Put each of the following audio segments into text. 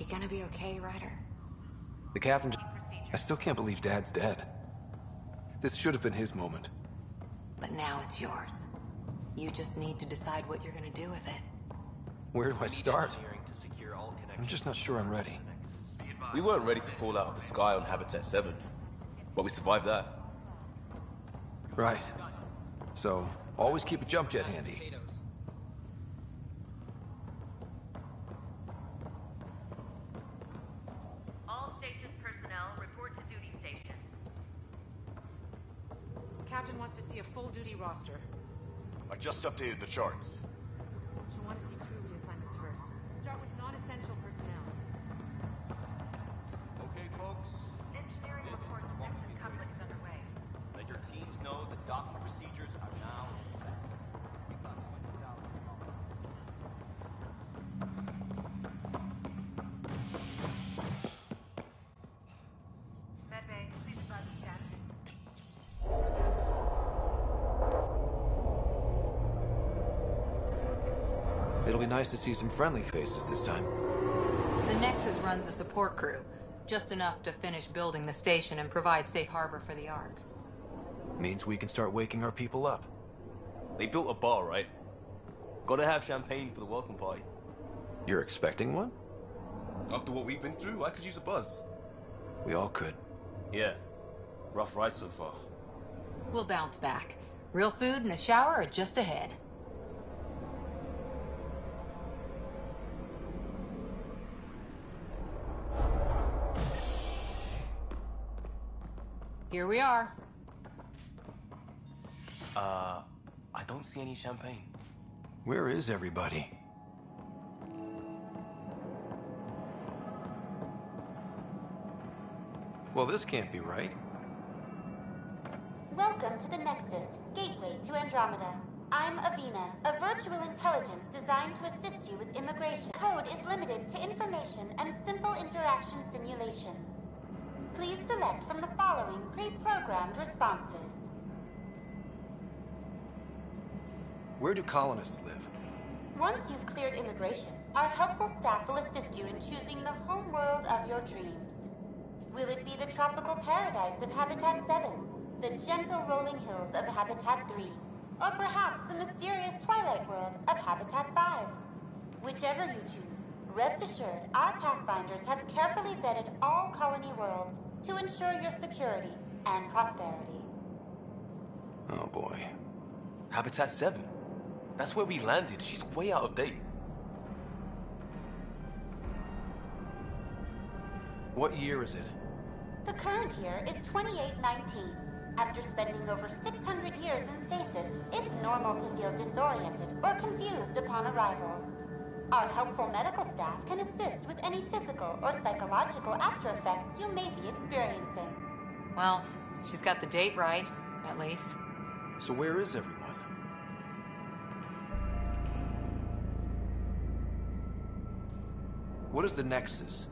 You gonna be okay, Ryder? The captain... I still can't believe Dad's dead. This should have been his moment. But now it's yours. You just need to decide what you're gonna do with it. Where do I start? I'm just not sure I'm ready. We weren't ready to fall out of the sky on Habitat 7, but we survived that. Right. So, always keep a jump jet handy. All stasis personnel report to duty stations. Captain wants to see a full-duty roster. I just updated the charts. She'll want to see crew reassignments first. Start with non-essential personnel. Okay, folks. Engineering reports Nexus coupling is underway. Let your teams know that docking procedures are now in effect. We've got 20,000 Medbay, please advise the status. It'll be nice to see some friendly faces this time. The Nexus runs a support crew. Just enough to finish building the station and provide safe harbor for the Arks. Means we can start waking our people up. They built a bar, right? Gotta have champagne for the welcome party. You're expecting one? After what we've been through, I could use a buzz. We all could. Yeah. Rough ride so far. We'll bounce back. Real food and a shower are just ahead. Here we are. I don't see any champagne. Where is everybody? Well, this can't be right. Welcome to the Nexus, gateway to Andromeda. I'm Avina, a virtual intelligence designed to assist you with immigration. Code is limited to information and simple interaction simulations. Please select from the following pre-programmed responses. Where do colonists live? Once you've cleared immigration, our helpful staff will assist you in choosing the home world of your dreams. Will it be the tropical paradise of Habitat 7, the gentle rolling hills of Habitat 3, or perhaps the mysterious twilight world of Habitat 5? Whichever you choose, rest assured our Pathfinders have carefully vetted all colony worlds to ensure your security and prosperity. Oh boy. Habitat 7? That's where we landed. She's way out of date. What year is it? The current year is 2819. After spending over 600 years in stasis, it's normal to feel disoriented or confused upon arrival. Our helpful medical staff can assist with any physical or psychological after effects you may be experiencing. Well, she's got the date right, at least. So where is everyone? What is the Nexus?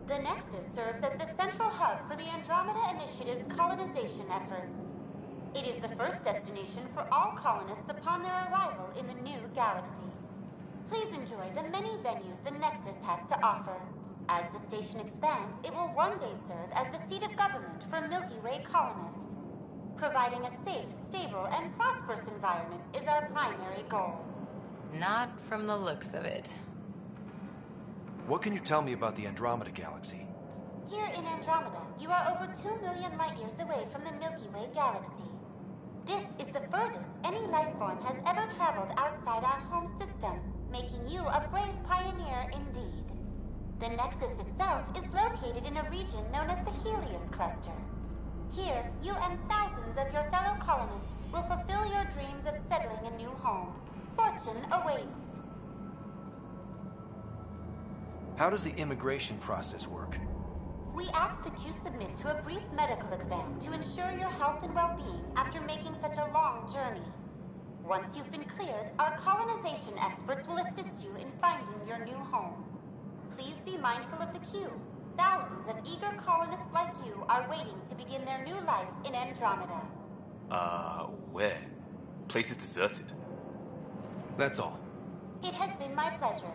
The Nexus serves as the central hub for the Andromeda Initiative's colonization efforts. It is the first destination for all colonists upon their arrival in the new galaxy. Please enjoy the many venues the Nexus has to offer. As the station expands, it will one day serve as the seat of government for Milky Way colonists. Providing a safe, stable, and prosperous environment is our primary goal. Not from the looks of it. What can you tell me about the Andromeda galaxy? Here in Andromeda, you are over 2 million light-years away from the Milky Way galaxy. This is the furthest any life form has ever traveled outside our home system, making you a brave pioneer indeed. The Nexus itself is located in a region known as the Helios Cluster. Here, you and thousands of your fellow colonists will fulfill your dreams of settling a new home. Fortune awaits. How does the immigration process work? We ask that you submit to a brief medical exam to ensure your health and well-being after making such a long journey. Once you've been cleared, our colonization experts will assist you in finding your new home. Please be mindful of the queue. Thousands of eager colonists like you are waiting to begin their new life in Andromeda. Where? Place is deserted. That's all. It has been my pleasure.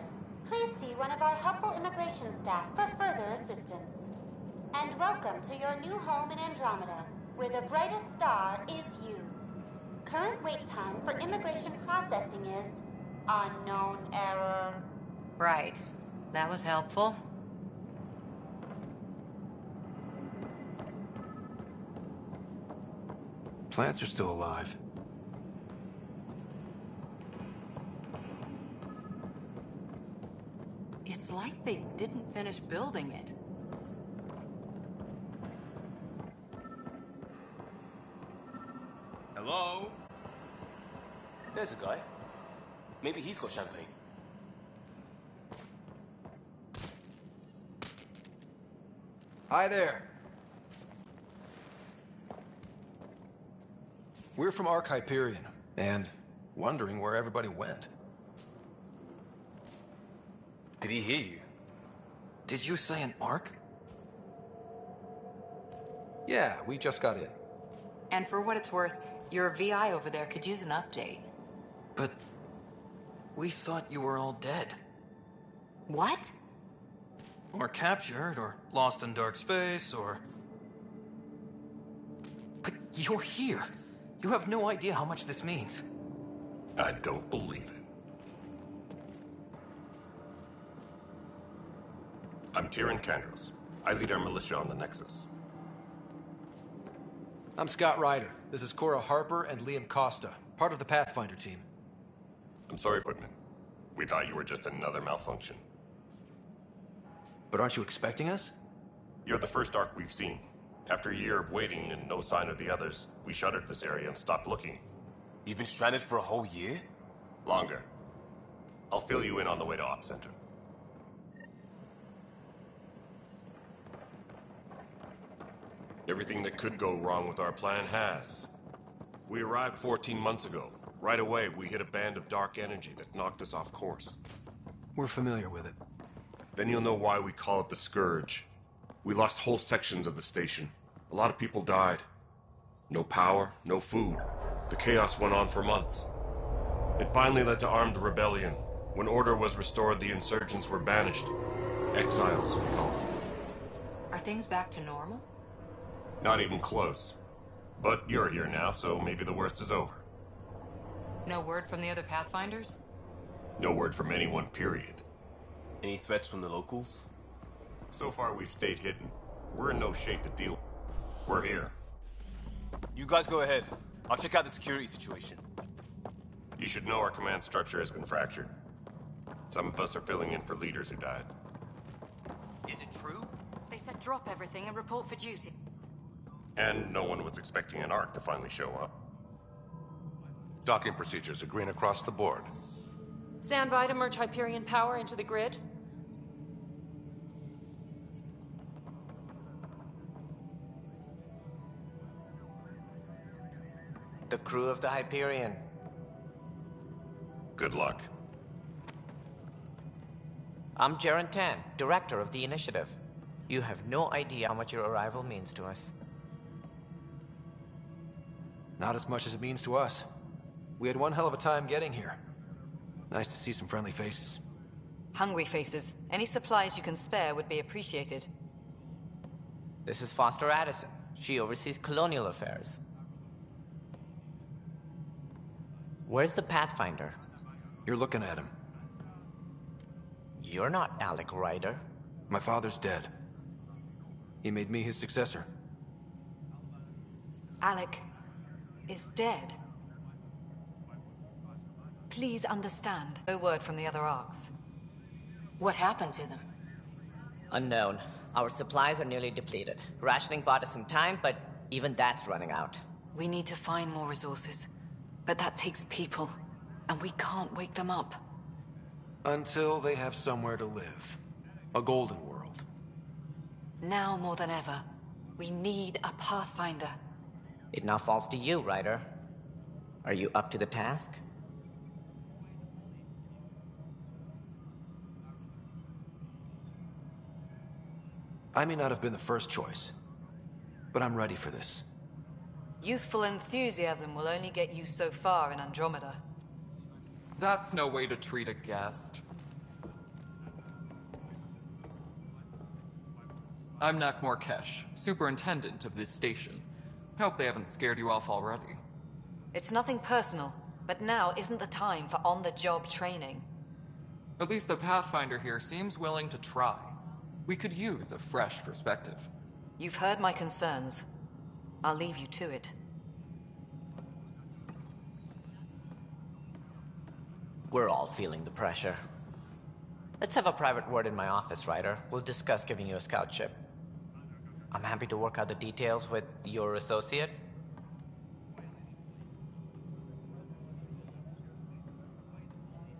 Please see one of our helpful immigration staff for further assistance. And welcome to your new home in Andromeda, where the brightest star is you. Current wait time for immigration processing is unknown error. Right. That was helpful. Plants are still alive. It's like they didn't finish building it. Hello? There's a guy. Maybe he's got champagne. Hi there. We're from Ark Hyperion, and wondering where everybody went. Did he hear you? Did you say an Ark? Yeah, we just got in. And for what it's worth, your VI over there could use an update. But we thought you were all dead. What? Or captured, or lost in dark space, or... But you're here. You have no idea how much this means. I don't believe it. I'm Tyrion Kandros. I lead our militia on the Nexus. I'm Scott Ryder. This is Cora Harper and Liam Costa, part of the Pathfinder team. I'm sorry, Footman. We thought you were just another malfunction. But aren't you expecting us? You're the first Ark we've seen. After a year of waiting and no sign of the others, we shuttered this area and stopped looking. You've been stranded for a whole year? Longer. I'll fill you in on the way to Op Center. Everything that could go wrong with our plan has. We arrived 14 months ago. Right away, we hit a band of dark energy that knocked us off course. We're familiar with it. Then you'll know why we call it the Scourge. We lost whole sections of the station. A lot of people died. No power, no food. The chaos went on for months. It finally led to armed rebellion. When order was restored, the insurgents were banished. Exiles, we call them. Are things back to normal? Not even close. But you're here now, so maybe the worst is over. No word from the other Pathfinders? No word from anyone, period. Any threats from the locals? So far, we've stayed hidden. We're in no shape to deal. We're here. You guys go ahead. I'll check out the security situation. You should know our command structure has been fractured. Some of us are filling in for leaders who died. Is it true? They said drop everything and report for duty. And no one was expecting an Ark to finally show up. Docking procedures are green across the board. Stand by to merge Hyperion power into the grid. The crew of the Hyperion. Good luck. I'm Jaren Tan, director of the initiative. You have no idea how much your arrival means to us. Not as much as it means to us. We had one hell of a time getting here. Nice to see some friendly faces. Hungry faces. Any supplies you can spare would be appreciated. This is Foster Addison. She oversees colonial affairs. Where's the Pathfinder? You're looking at him. You're not Alec Ryder. My father's dead. He made me his successor. Alec is dead. Please understand. No word from the other Arks. What happened to them? Unknown. Our supplies are nearly depleted. Rationing bought us some time, but even that's running out. We need to find more resources. But that takes people, and we can't wake them up. Until they have somewhere to live. A golden world. Now more than ever, we need a Pathfinder. It now falls to you, Ryder. Are you up to the task? I may not have been the first choice, but I'm ready for this. Youthful enthusiasm will only get you so far in Andromeda. That's no way to treat a guest. I'm Nakmor Kesh, superintendent of this station. Hope they haven't scared you off already. It's nothing personal, but now isn't the time for on-the-job training. At least the Pathfinder here seems willing to try. We could use a fresh perspective. You've heard my concerns. I'll leave you to it. We're all feeling the pressure. Let's have a private word in my office, Ryder. We'll discuss giving you a scout ship. I'm happy to work out the details with your associate.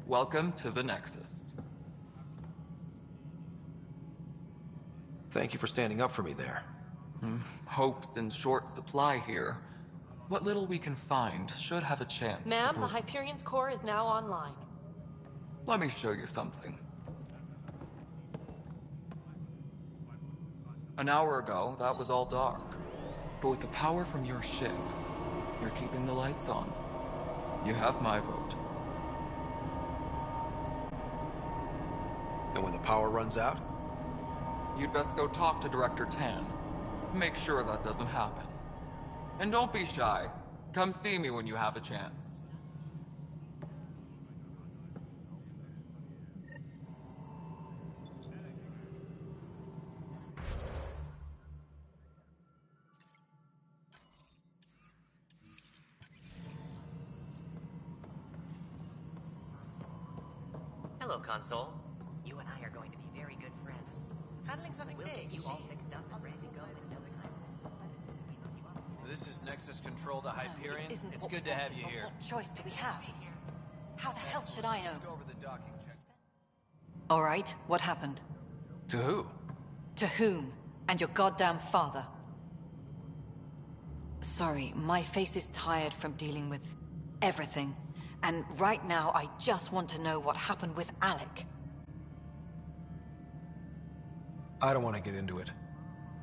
Welcome to the Nexus. Thank you for standing up for me there. Hope's in short supply here. What little we can find should have a chance Ma'am, the Hyperion's core is now online. Let me show you something. An hour ago, that was all dark. But with the power from your ship, you're keeping the lights on. You have my vote. And when the power runs out? You'd best go talk to Director Tan. Make sure that doesn't happen. And don't be shy. Come see me when you have a chance. Hello, Console. You and I are going to be very good friends. Handling something We'll big, get you is all she? fixed up and ready to go the next time. This is Nexus Control to Hyperion. It isn't It's what good we to have wanted, you but here. What choice do we have? How the hell should I know? Let's go over the docking check. All right, what happened? To who? To whom? And your goddamn father. Sorry, my face is tired from dealing with everything. And right now, I just want to know what happened with Alec. I don't want to get into it.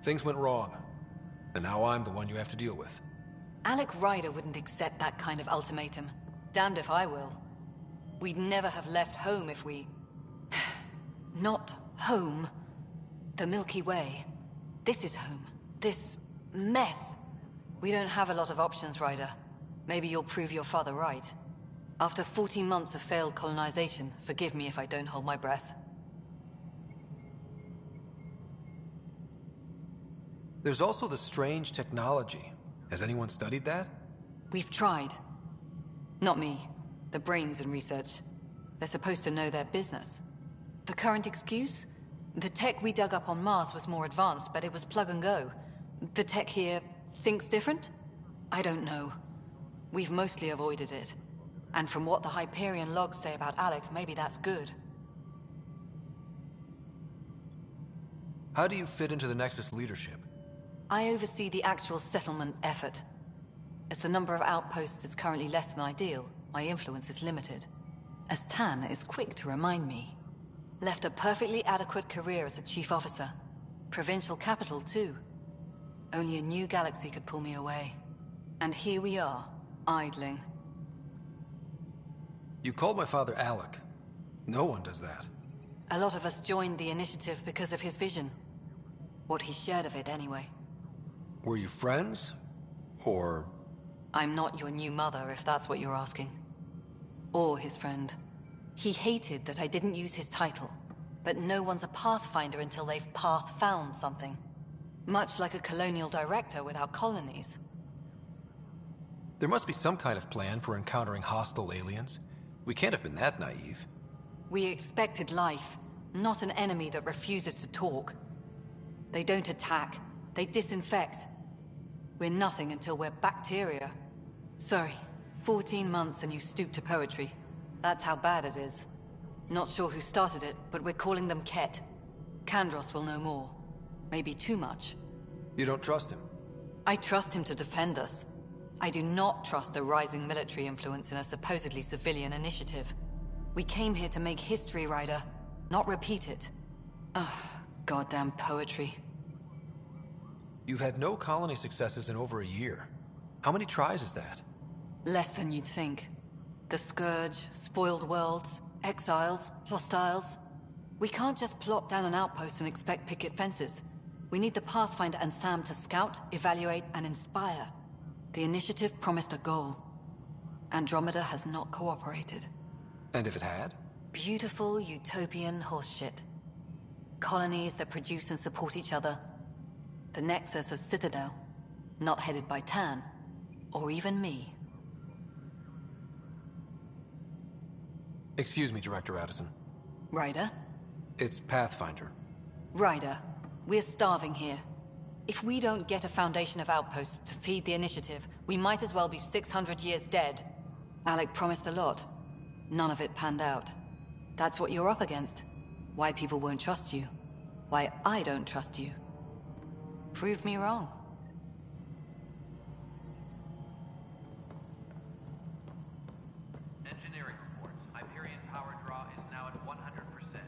Things went wrong. And now I'm the one you have to deal with. Alec Ryder wouldn't accept that kind of ultimatum. Damned if I will. We'd never have left home if we... Not home. The Milky Way. This is home. This mess. We don't have a lot of options, Ryder. Maybe you'll prove your father right. After 14 months of failed colonization, forgive me if I don't hold my breath. There's also the strange technology. Has anyone studied that? We've tried. Not me. The brains in research. They're supposed to know their business. The current excuse? The tech we dug up on Mars was more advanced, but it was plug and go. The tech here thinks different? I don't know. We've mostly avoided it. And from what the Hyperion logs say about Alec, maybe that's good. How do you fit into the Nexus leadership? I oversee the actual settlement effort. As the number of outposts is currently less than ideal, my influence is limited. As Tan is quick to remind me. Left a perfectly adequate career as a chief officer. Provincial capital, too. Only a new galaxy could pull me away. And here we are, idling. You called my father Alec. No one does that. A lot of us joined the initiative because of his vision. What he shared of it, anyway. Were you friends? Or... I'm not your new mother, if that's what you're asking. Or his friend. He hated that I didn't use his title. But no one's a Pathfinder until they've path-found something. Much like a colonial director without colonies. There must be some kind of plan for encountering hostile aliens. We can't have been that naive. We expected life, not an enemy that refuses to talk. They don't attack, they disinfect. We're nothing until we're bacteria. Sorry, 14 months and you stoop to poetry. That's how bad it is. Not sure who started it, but we're calling them Ket. Kandros will know more. Maybe too much. You don't trust him? I trust him to defend us. I do not trust a rising military influence in a supposedly civilian initiative. We came here to make history, Ryder, not repeat it. Ugh, goddamn poetry. You've had no colony successes in over a year. How many tries is that? Less than you'd think. The Scourge, spoiled worlds, exiles, hostiles. We can't just plop down an outpost and expect picket fences. We need the Pathfinder and Sam to scout, evaluate, and inspire. The Initiative promised a goal. Andromeda has not cooperated. And if it had? Beautiful utopian horseshit. Colonies that produce and support each other. The Nexus as Citadel, not headed by Tan, or even me. Excuse me, Director Addison. Ryder? It's Pathfinder. Ryder, we're starving here. If we don't get a foundation of outposts to feed the Initiative, we might as well be 600 years dead. Alec promised a lot. None of it panned out. That's what you're up against. Why people won't trust you. Why I don't trust you. Prove me wrong. Engineering reports. Hyperion power draw is now at 100%.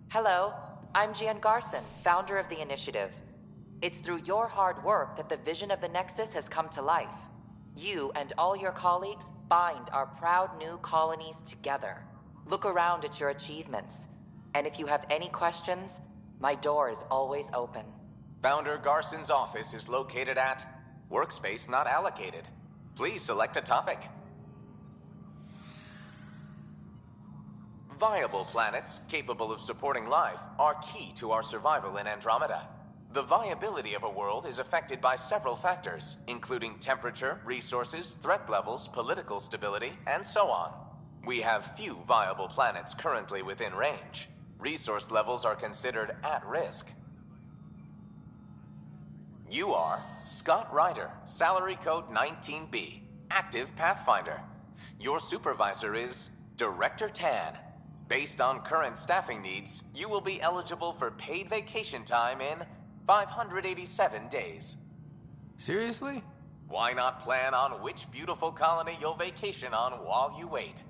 Hello, I'm Gian Garson, founder of the Initiative. It's through your hard work that the vision of the Nexus has come to life. You and all your colleagues bind our proud new colonies together. Look around at your achievements. And if you have any questions, my door is always open. Founder Garson's office is located at Workspace Not Allocated. Please select a topic. Viable planets capable of supporting life are key to our survival in Andromeda. The viability of a world is affected by several factors, including temperature, resources, threat levels, political stability, and so on. We have few viable planets currently within range. Resource levels are considered at risk. You are Scott Ryder, salary code 19B, active Pathfinder. Your supervisor is Director Tan. Based on current staffing needs, you will be eligible for paid vacation time in 587 days. Seriously? Why not plan on which beautiful colony you'll vacation on while you wait?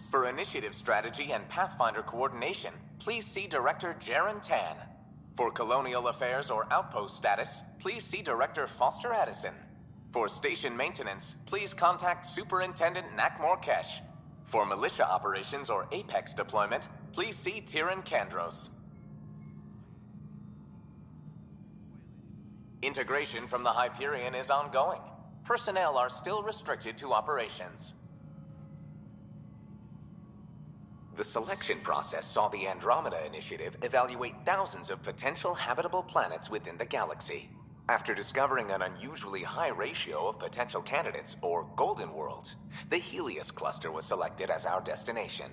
For initiative strategy and Pathfinder coordination, please see Director Jaren Tan. For colonial affairs or outpost status, please see Director Foster Addison. For station maintenance, please contact Superintendent Nakmor Kesh. For militia operations or Apex deployment, please see Tyran Kandros. Integration from the Hyperion is ongoing. Personnel are still restricted to operations. The selection process saw the Andromeda Initiative evaluate thousands of potential habitable planets within the galaxy. After discovering an unusually high ratio of potential candidates, or golden worlds, the Helios cluster was selected as our destination.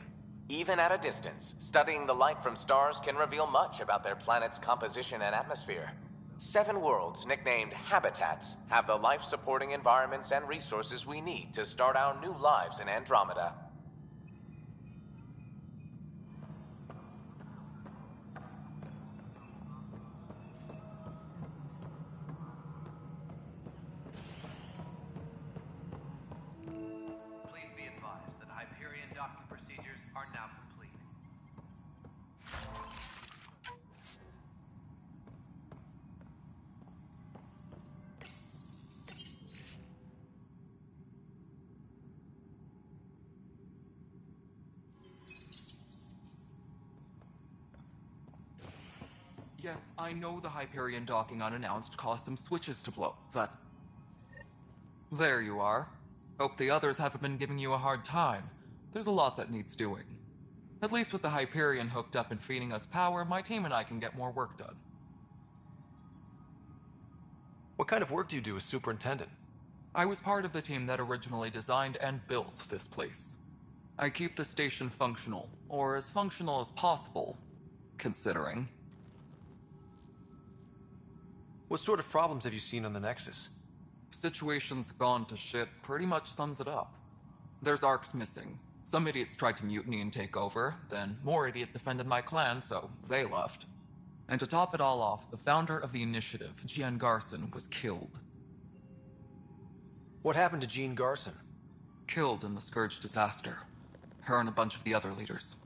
Even at a distance, studying the light from stars can reveal much about their planet's composition and atmosphere. 7 worlds, nicknamed habitats, have the life-supporting environments and resources we need to start our new lives in Andromeda. Yes, I know the Hyperion docking unannounced caused some switches to blow. There you are. Hope the others haven't been giving you a hard time. There's a lot that needs doing. At least with the Hyperion hooked up and feeding us power, my team and I can get more work done. What kind of work do you do as superintendent? I was part of the team that originally designed and built this place. I keep the station functional, or as functional as possible, considering. What sort of problems have you seen on the Nexus? Situation's gone to shit pretty much sums it up. There's Arcs missing. Some idiots tried to mutiny and take over, then more idiots offended my clan, so they left. And to top it all off, the founder of the Initiative, Gian Garson, was killed. What happened to Jean Garson? Killed in the Scourge disaster. Her and a bunch of the other leaders.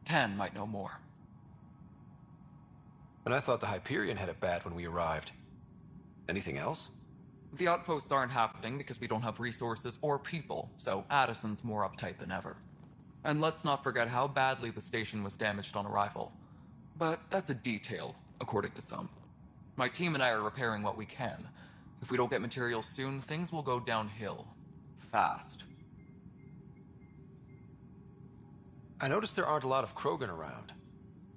Tan might know more. And I thought the Hyperion had it bad when we arrived. Anything else? The outposts aren't happening because we don't have resources or people, so Addison's more uptight than ever. And let's not forget how badly the station was damaged on arrival. But that's a detail, according to some. My team and I are repairing what we can. If we don't get materials soon, things will go downhill. Fast. I noticed there aren't a lot of Krogan around.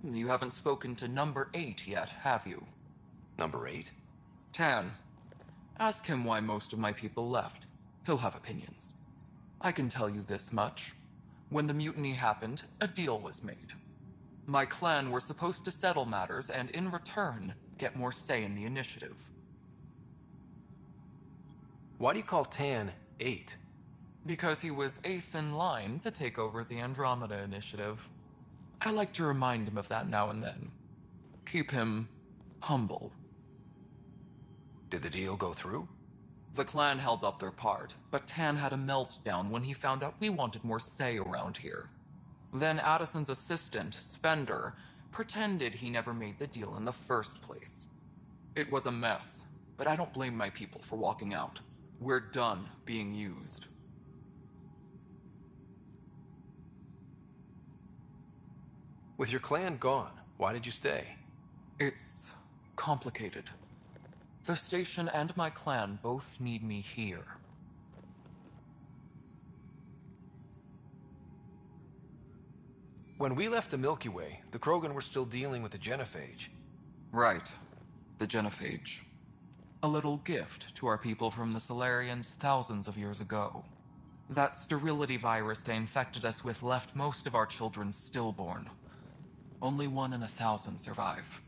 You haven't spoken to number 8 yet, have you? Number 8? Tan. Ask him why most of my people left. He'll have opinions. I can tell you this much. When the mutiny happened, a deal was made. My clan were supposed to settle matters and, in return, get more say in the initiative. Why do you call Tan 8? Because he was 8th in line to take over the Andromeda initiative. I like to remind him of that now and then. Keep him humble. Did the deal go through? The clan held up their part, but Tan had a meltdown when he found out we wanted more say around here. Then Addison's assistant, Spender, pretended he never made the deal in the first place. It was a mess, but I don't blame my people for walking out. We're done being used. With your clan gone, why did you stay? It's complicated. The station and my clan both need me here. When we left the Milky Way, the Krogan were still dealing with the genophage. Right. The genophage. A little gift to our people from the Solarians thousands of years ago. That sterility virus they infected us with left most of our children stillborn. Only 1 in 1,000 survive.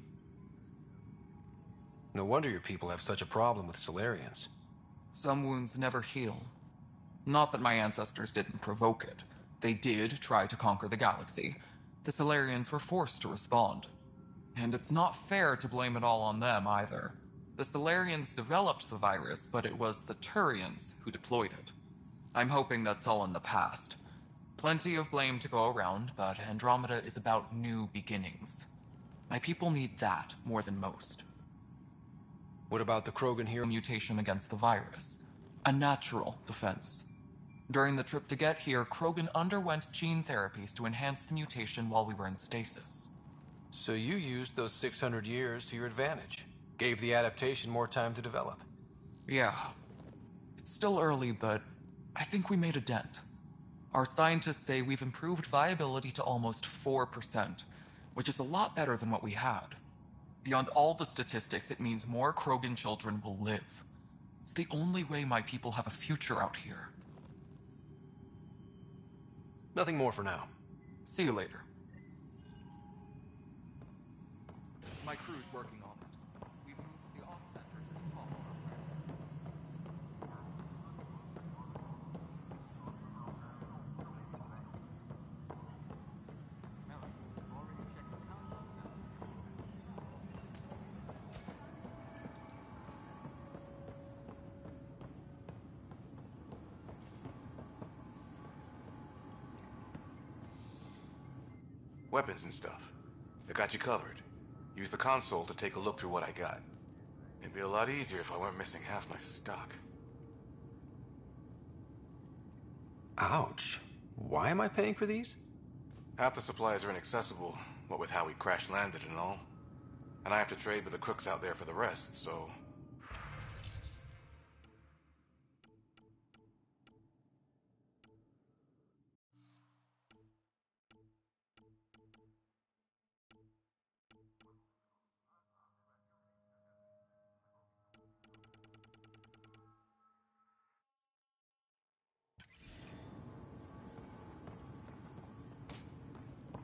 No wonder your people have such a problem with Solarians. Some wounds never heal. Not that my ancestors didn't provoke it. They did try to conquer the galaxy. The Solarians were forced to respond. And it's not fair to blame it all on them either. The Solarians developed the virus, but it was the Turians who deployed it. I'm hoping that's all in the past. Plenty of blame to go around, but Andromeda is about new beginnings. My people need that more than most. What about the Krogan here? Mutation against the virus. A natural defense. During the trip to get here, Krogan underwent gene therapies to enhance the mutation while we were in stasis. So you used those 600 years to your advantage. Gave the adaptation more time to develop. Yeah. It's still early, but I think we made a dent. Our scientists say we've improved viability to almost 4%, which is a lot better than what we had. Beyond all the statistics, it means more Krogan children will live. It's the only way my people have a future out here. Nothing more for now. See you later. My crew's working on it. We've moved the ops center to the top. Weapons and stuff. I got you covered. Use the console to take a look through what I got. It'd be a lot easier if I weren't missing half my stock. Ouch. Why am I paying for these? Half the supplies are inaccessible, what with how we crash-landed and all. And I have to trade with the crooks out there for the rest, so...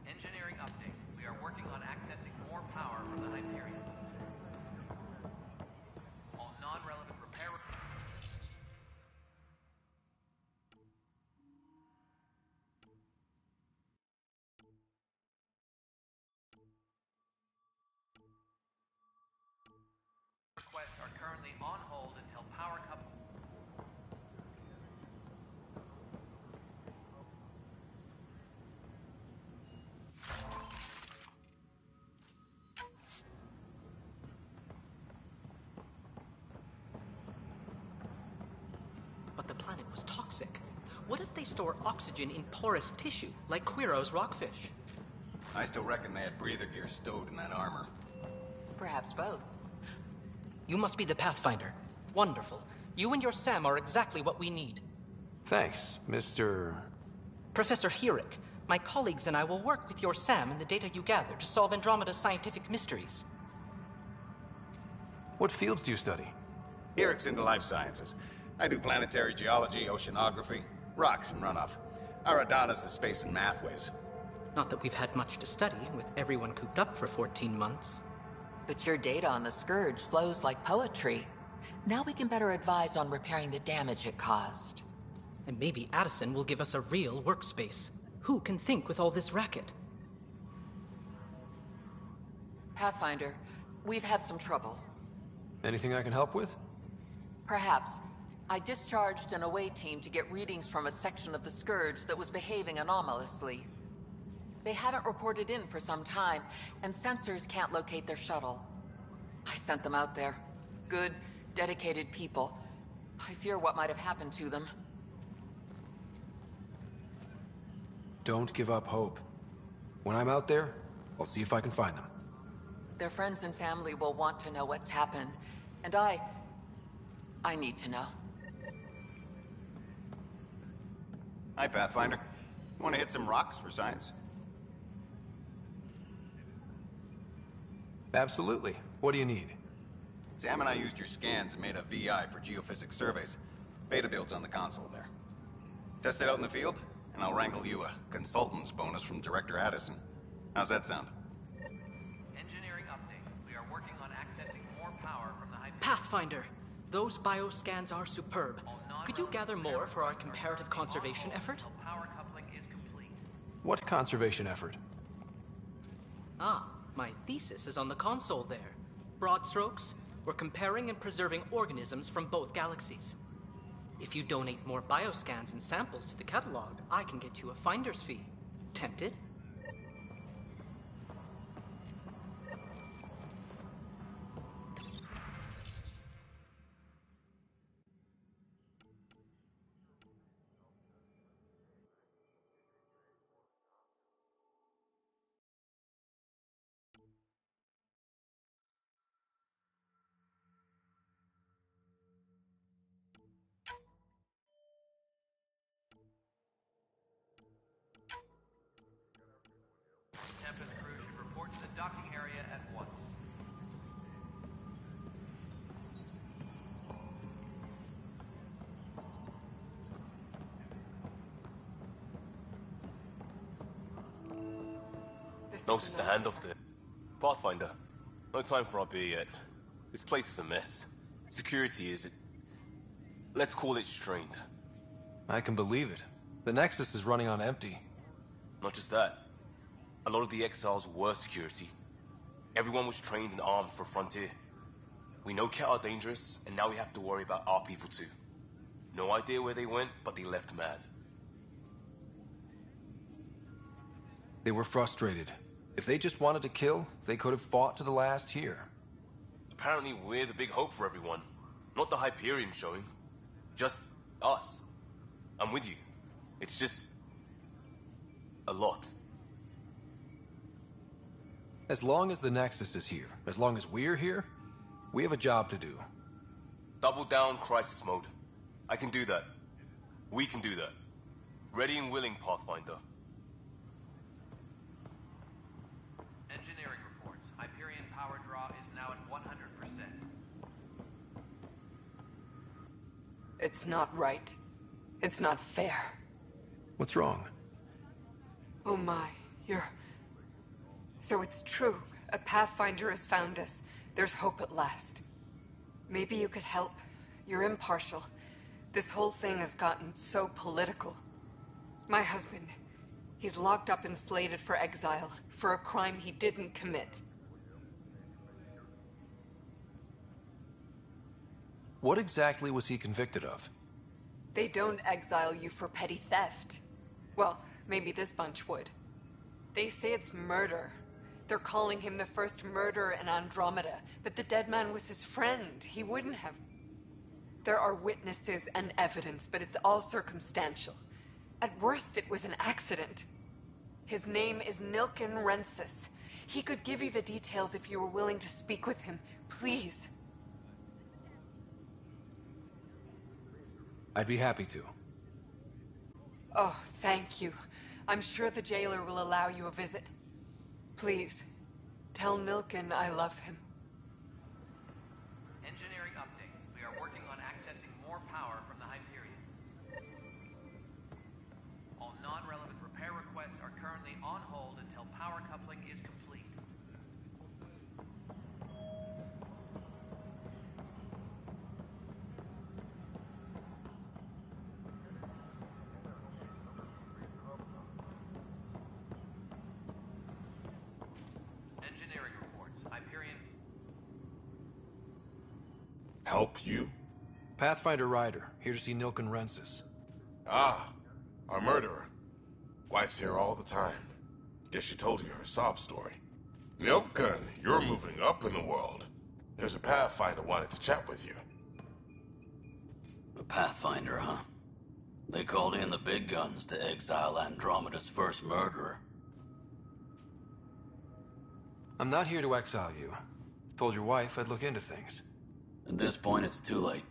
Engineering update. We are working on accessing more power from the Hyperion. All non-relevant repair... requests are currently on hold until power couple... the planet was toxic. What if they store oxygen in porous tissue, like Quiro's rockfish? I still reckon they had breather gear stowed in that armor. Perhaps both. You must be the Pathfinder. Wonderful. You and your Sam are exactly what we need. Thanks, Mr. Professor Herrick, my colleagues and I will work with your Sam and the data you gather to solve Andromeda's scientific mysteries. What fields do you study? Herrick's into life sciences. I do planetary geology, oceanography, rocks and runoff. Aradana's the space and math whiz. Not that we've had much to study, with everyone cooped up for 14 months. But your data on the Scourge flows like poetry. Now we can better advise on repairing the damage it caused. And maybe Addison will give us a real workspace. Who can think with all this racket? Pathfinder, we've had some trouble. Anything I can help with? Perhaps. I discharged an away team to get readings from a section of the Scourge that was behaving anomalously. They haven't reported in for some time, and sensors can't locate their shuttle. I sent them out there. Good, dedicated people. I fear what might have happened to them. Don't give up hope. When I'm out there, I'll see if I can find them. Their friends and family will want to know what's happened, and I need to know. Hi, Pathfinder. Want to hit some rocks for science? Absolutely. What do you need? Sam and I used your scans and made a VI for geophysics surveys. Beta builds on the console there. Test it out in the field, and I'll wrangle you a consultant's bonus from Director Addison. How's that sound? Engineering update. We are working on accessing more power from the Pathfinder, those bioscans are superb. Could you gather more for our comparative conservation effort? Power coupling is complete. What conservation effort? Ah, my thesis is on the console there. Broad strokes, we're comparing and preserving organisms from both galaxies. If you donate more bioscans and samples to the catalog, I can get you a finder's fee. Tempted? Tempest crew should report to the docking area at once. Notice the handoff there. Pathfinder, no time for our beer yet. This place is a mess. Security is... let's call it strained. I can believe it. The Nexus is running on empty. Not just that. A lot of the exiles were security. Everyone was trained and armed for Frontier. We know Cat are dangerous, and now we have to worry about our people too. No idea where they went, but they left mad. They were frustrated. If they just wanted to kill, they could have fought to the last here. Apparently we're the big hope for everyone. Not the Hyperion showing. Just us. I'm with you. It's just... a lot. As long as the Nexus is here, as long as we're here, we have a job to do. Double down crisis mode. I can do that. We can do that. Ready and willing, Pathfinder. Engineering reports. Hyperion power draw is now at 100%. It's not right. It's not fair. What's wrong? Oh my, you're... So it's true. A Pathfinder has found us. There's hope at last. Maybe you could help. You're impartial. This whole thing has gotten so political. My husband, he's locked up and slated for exile for a crime he didn't commit. What exactly was he convicted of? They don't exile you for petty theft. Well, maybe this bunch would. They say it's murder. They're calling him the first murderer in Andromeda, but the dead man was his friend. He wouldn't have... There are witnesses and evidence, but it's all circumstantial. At worst, it was an accident. His name is Nilken Rensis. He could give you the details if you were willing to speak with him. Please. I'd be happy to. Oh, thank you. I'm sure the jailer will allow you a visit. Please, tell Nilken I love him. Engineering update. We are working on accessing more power from the Hyperion. All non-relevant repair requests are currently on hold until power coupling is complete. Engineering reports. Hyperion. Help you? Pathfinder Ryder, here to see Nilken Rensis. Ah, our murderer. Wife's here all the time. Guess she told you her sob story. Nilken, you're moving up in the world. There's a Pathfinder wanted to chat with you. A Pathfinder, huh? They called in the big guns to exile Andromeda's first murderer. I'm not here to exile you. Told your wife I'd look into things. At this point, it's too late.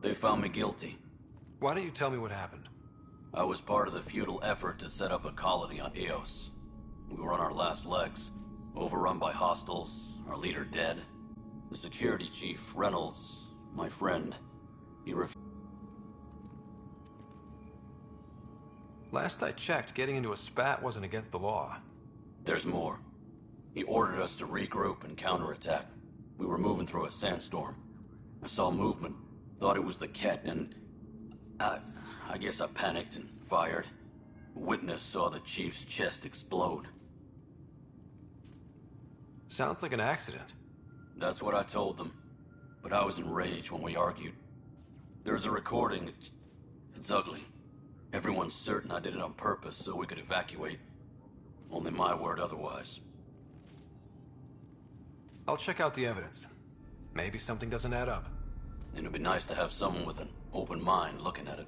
They found me guilty. Why don't you tell me what happened? I was part of the futile effort to set up a colony on Eos. We were on our last legs, overrun by hostiles, our leader dead. The security chief, Reynolds, my friend, he refused. Last I checked, getting into a spat wasn't against the law. There's more. He ordered us to regroup and counterattack. We were moving through a sandstorm. I saw movement, thought it was the Ket, and I guess I panicked and fired. A witness saw the chief's chest explode. Sounds like an accident. That's what I told them. But I was enraged when we argued. There's a recording. It's ugly. Everyone's certain I did it on purpose so we could evacuate. Only my word otherwise. I'll check out the evidence. Maybe something doesn't add up. It'd be nice to have someone with an open mind looking at it.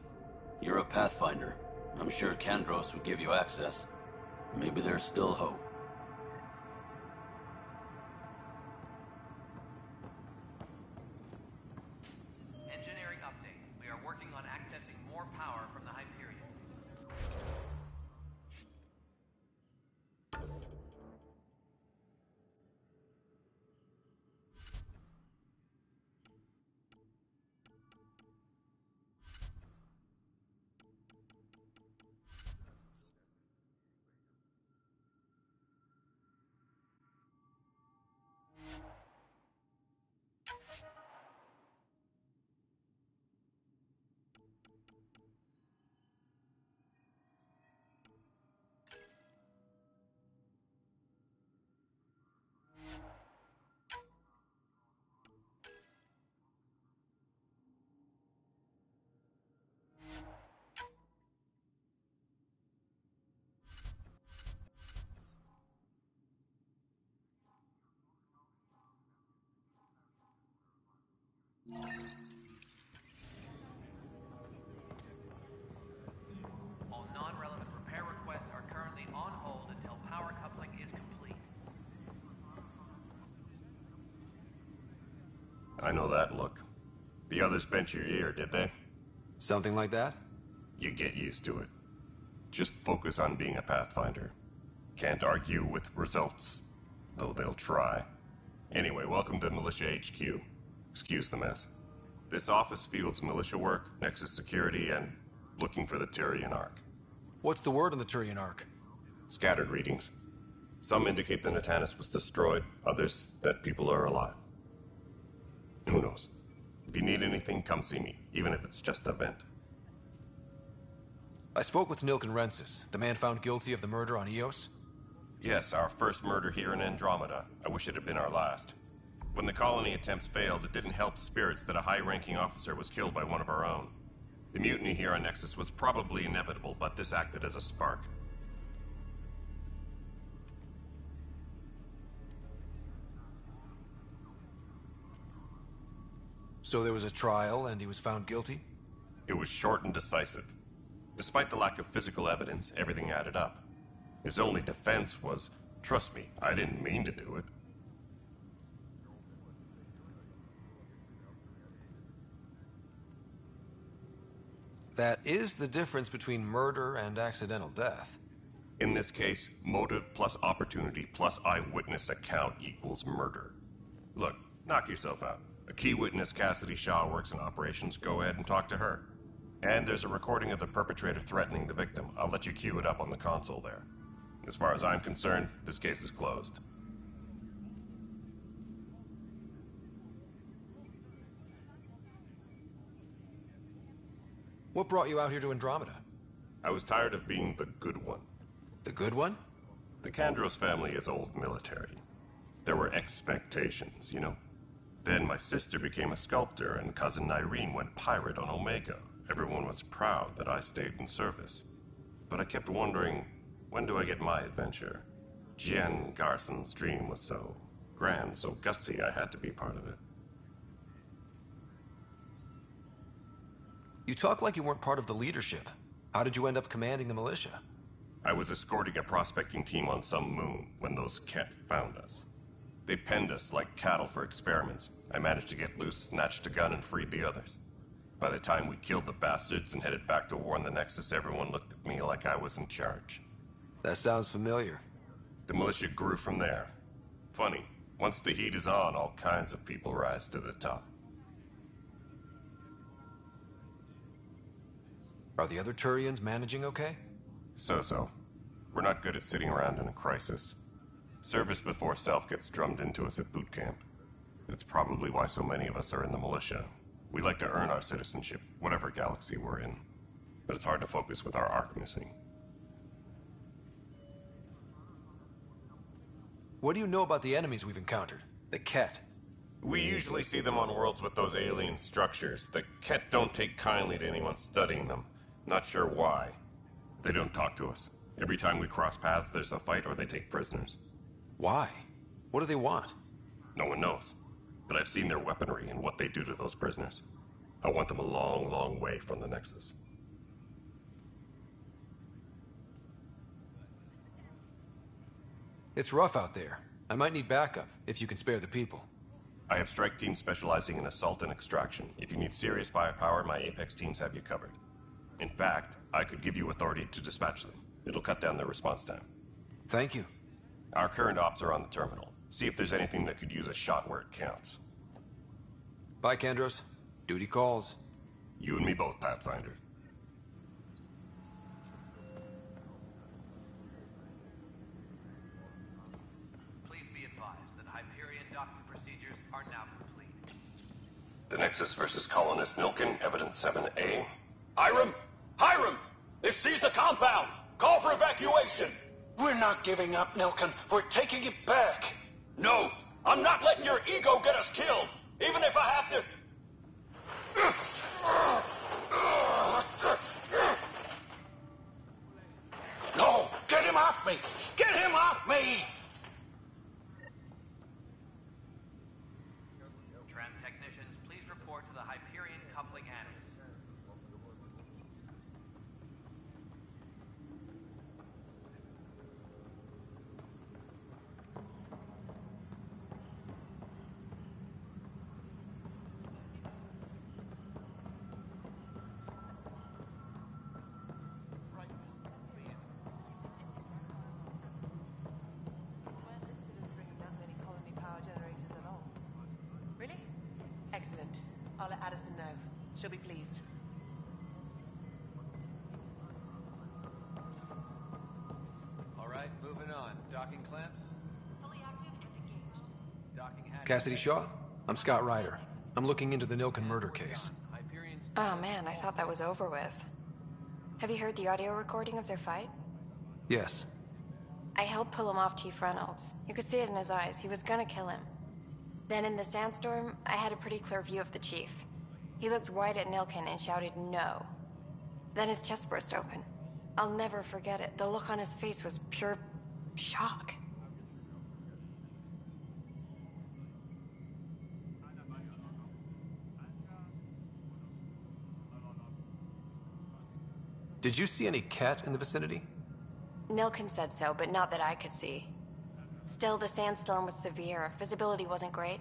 You're a Pathfinder. I'm sure Kandros would give you access. Maybe there's still hope. Engineering update. We are working on accessing more power from the Hyperion. All non-relevant repair requests are currently on hold until power coupling is complete. I know that look. The others bent your ear, did they? Something like that? You get used to it. Just focus on being a Pathfinder. Can't argue with results, though they'll try. Anyway, welcome to Militia HQ. Excuse the mess. This office fields militia work, Nexus security, and looking for the Turian Ark. What's the word on the Turian Ark? Scattered readings. Some indicate the Natanus was destroyed, others that people are alive. Who knows? If you need anything, come see me, even if it's just a vent. I spoke with Nilken Rensis, the man found guilty of the murder on Eos. Yes, our first murder here in Andromeda. I wish it had been our last. When the colony attempts failed, it didn't help spirits that a high-ranking officer was killed by one of our own. The mutiny here on Nexus was probably inevitable, but this acted as a spark. So there was a trial and he was found guilty? It was short and decisive. Despite the lack of physical evidence, everything added up. His only defense was, trust me, I didn't mean to do it. That is the difference between murder and accidental death. In this case, motive plus opportunity plus eyewitness account equals murder. Look, knock yourself out. A key witness, Cassidy Shaw, works in operations. Go ahead and talk to her. And there's a recording of the perpetrator threatening the victim. I'll let you cue it up on the console there. As far as I'm concerned, this case is closed. What brought you out here to Andromeda? I was tired of being the good one. The good one? The Kandros family is old military. There were expectations, you know? Then my sister became a sculptor and cousin Irene went pirate on Omega. Everyone was proud that I stayed in service. But I kept wondering, when do I get my adventure? Jen Garson's dream was so grand, so gutsy, I had to be part of it. You talk like you weren't part of the leadership. How did you end up commanding the militia? I was escorting a prospecting team on some moon when those Ket found us. They penned us like cattle for experiments. I managed to get loose, snatched a gun, and freed the others. By the time we killed the bastards and headed back to warn the Nexus, everyone looked at me like I was in charge. That sounds familiar. The militia grew from there. Funny, once the heat is on, all kinds of people rise to the top. Are the other Turians managing okay? So-so. We're not good at sitting around in a crisis. Service before self gets drummed into us at boot camp. That's probably why so many of us are in the militia. We like to earn our citizenship, whatever galaxy we're in. But it's hard to focus with our arc missing. What do you know about the enemies we've encountered? The Ket? We usually see them on worlds with those alien structures. The Ket don't take kindly to anyone studying them. Not sure why. They don't talk to us. Every time we cross paths, there's a fight or they take prisoners. Why? What do they want? No one knows. But I've seen their weaponry and what they do to those prisoners. I want them a long, long way from the Nexus. It's rough out there. I might need backup, if you can spare the people. I have strike teams specializing in assault and extraction. If you need serious firepower, my Apex teams have you covered. In fact, I could give you authority to dispatch them. It'll cut down their response time. Thank you. Our current ops are on the terminal. See if there's anything that could use a shot where it counts. Bye, Kandros. Duty calls. You and me both, Pathfinder. Please be advised that Hyperion docking procedures are now complete. The Nexus versus Colonist Nilkin, Evidence 7A. Hiram! Hiram! They've seized the compound! Call for evacuation! We're not giving up, Nilkin. We're taking it back. No! I'm not letting your ego get us killed! Even if I have to... No! Get him off me! Get him off me! Tram technicians, please report to the Hyperion coupling annex. Excellent. I'll let Addison know. She'll be pleased. All right, moving on. Docking clamps? Fully active and engaged. Docking hatch. Cassidy Shaw? I'm Scott Ryder. I'm looking into the Nilkin murder case. Oh man, I thought that was over with. Have you heard the audio recording of their fight? Yes. I helped pull him off Chief Reynolds. You could see it in his eyes. He was gonna kill him. Then in the sandstorm, I had a pretty clear view of the Chief. He looked right at Nilkin and shouted no. Then his chest burst open. I'll never forget it. The look on his face was pure shock. Did you see any cat in the vicinity? Nilkin said so, but not that I could see. Still, the sandstorm was severe. Visibility wasn't great.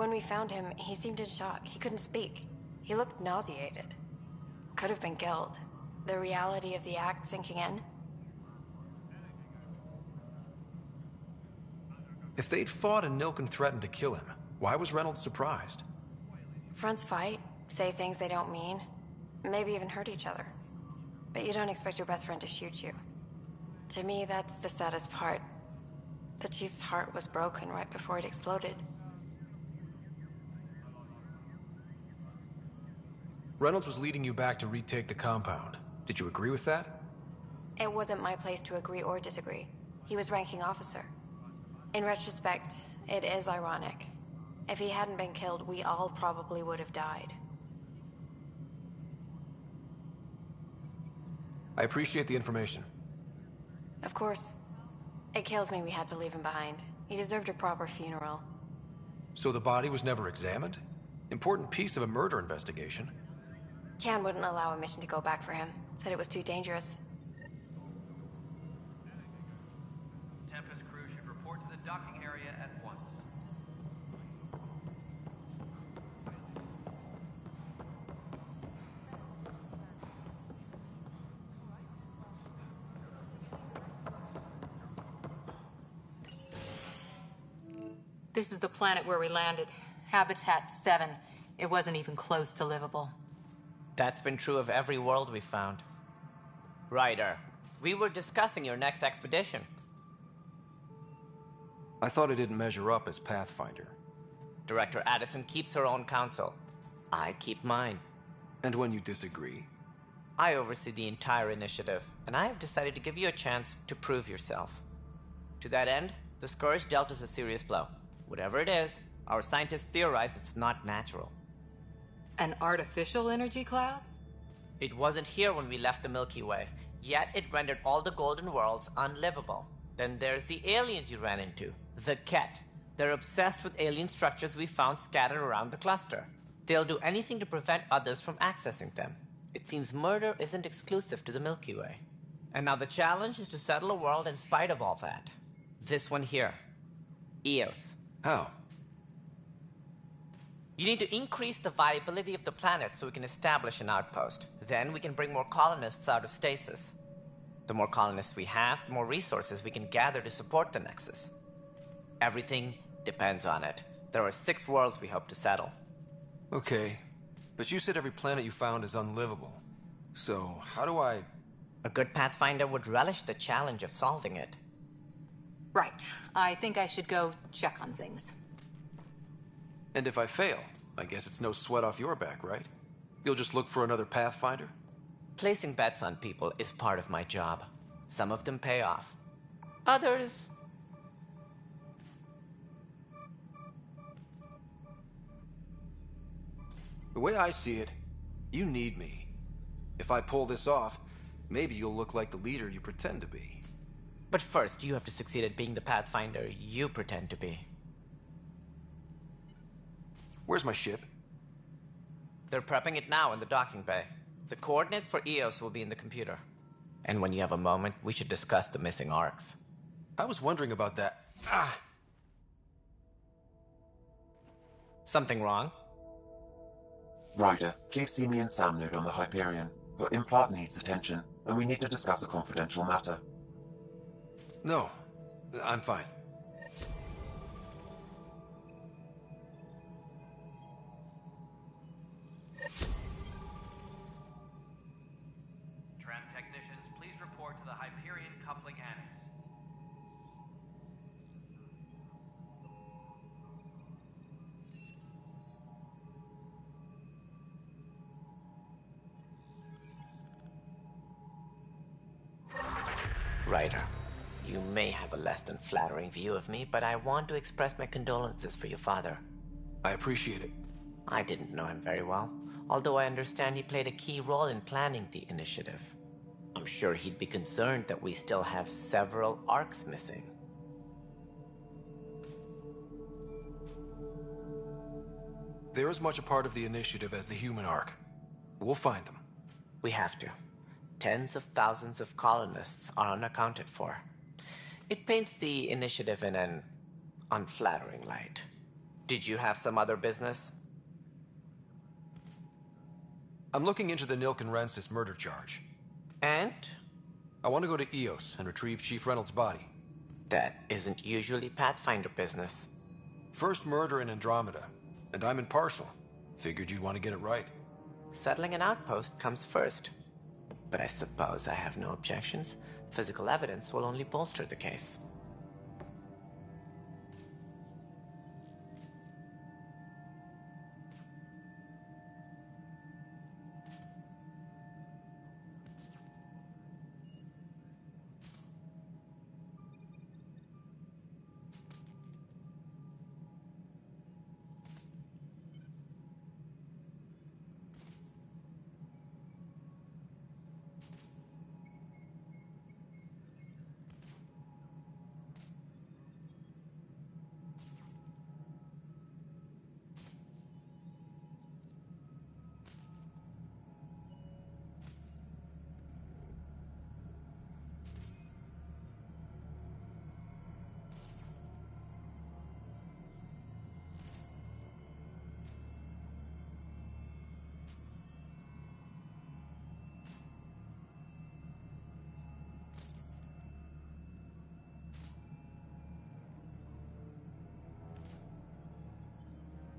When we found him, he seemed in shock. He couldn't speak. He looked nauseated. Could have been guilt. The reality of the act sinking in. If they'd fought and Nilkin threatened to kill him, why was Reynolds surprised? Fronts fight, say things they don't mean, maybe even hurt each other. But you don't expect your best friend to shoot you. To me, that's the saddest part. The Chief's heart was broken right before it exploded. Reynolds was leading you back to retake the compound. Did you agree with that? It wasn't my place to agree or disagree. He was ranking officer. In retrospect, it is ironic. If he hadn't been killed, we all probably would have died. I appreciate the information. Of course. It kills me we had to leave him behind. He deserved a proper funeral. So the body was never examined? Important piece of a murder investigation. Tian wouldn't allow a mission to go back for him. Said it was too dangerous. Tempest crew should report to the docking area at once. This is the planet where we landed. Habitat 7. It wasn't even close to livable. That's been true of every world we've found. Ryder, we were discussing your next expedition. I thought it didn't measure up as Pathfinder. Director Addison keeps her own council. I keep mine. And when you disagree? I oversee the entire initiative, and I have decided to give you a chance to prove yourself. To that end, the Scourge dealt us a serious blow. Whatever it is, our scientists theorize it's not natural. An artificial energy cloud? It wasn't here when we left the Milky Way, yet it rendered all the golden worlds unlivable. Then there's the aliens you ran into, the Ket. They're obsessed with alien structures we found scattered around the cluster. They'll do anything to prevent others from accessing them. It seems murder isn't exclusive to the Milky Way. And now the challenge is to settle a world in spite of all that. This one here. Eos. How? You need to increase the viability of the planet so we can establish an outpost. Then we can bring more colonists out of stasis. The more colonists we have, the more resources we can gather to support the Nexus. Everything depends on it. There are 6 worlds we hope to settle. Okay, but you said every planet you found is unlivable. So, how do I... A good Pathfinder would relish the challenge of solving it. Right. I think I should go check on things. And if I fail, I guess it's no sweat off your back, right? You'll just look for another Pathfinder? Placing bets on people is part of my job. Some of them pay off. Others... The way I see it, you need me. If I pull this off, maybe you'll look like the leader you pretend to be. But first, you have to succeed at being the Pathfinder you pretend to be. Where's my ship? They're prepping it now in the docking bay. The coordinates for Eos will be in the computer. And when you have a moment, we should discuss the missing arcs. I was wondering about that. Something wrong? Ryder, please see me and Sam Node on the Hyperion. Your implant needs attention, and we need to discuss a confidential matter. No, I'm fine. Tram technicians, please report to the Hyperion coupling annex. Ryder, you may have a less than flattering view of me, but I want to express my condolences for your father. I appreciate it. I didn't know him very well, although I understand he played a key role in planning the initiative. I'm sure he'd be concerned that we still have several arcs missing. They're as much a part of the initiative as the human arc. We'll find them. We have to. Tens of thousands of colonists are unaccounted for. It paints the initiative in an unflattering light. Did you have some other business? I'm looking into the Nilk and Rensis murder charge. And? I want to go to Eos and retrieve Chief Reynolds' body. That isn't usually Pathfinder business. First murder in Andromeda, and I'm impartial. Figured you'd want to get it right. Settling an outpost comes first. But I suppose I have no objections. Physical evidence will only bolster the case.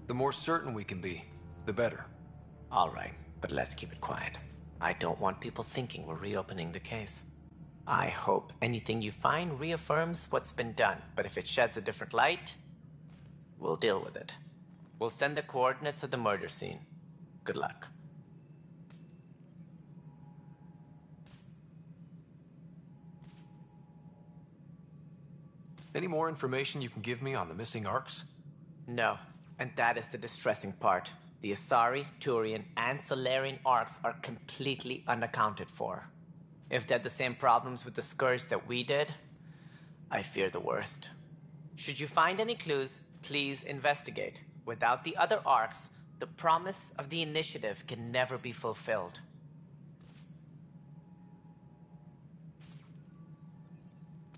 The more certain we can be, the better. All right, but let's keep it quiet. I don't want people thinking we're reopening the case. I hope anything you find reaffirms what's been done, but if it sheds a different light, we'll deal with it. We'll send the coordinates of the murder scene. Good luck. Any more information you can give me on the missing arcs? No, and that is the distressing part. The Asari, Turian, and Solarian arcs are completely unaccounted for. If they had the same problems with the Scourge that we did, I fear the worst. Should you find any clues, please investigate. Without the other arcs, the promise of the Initiative can never be fulfilled.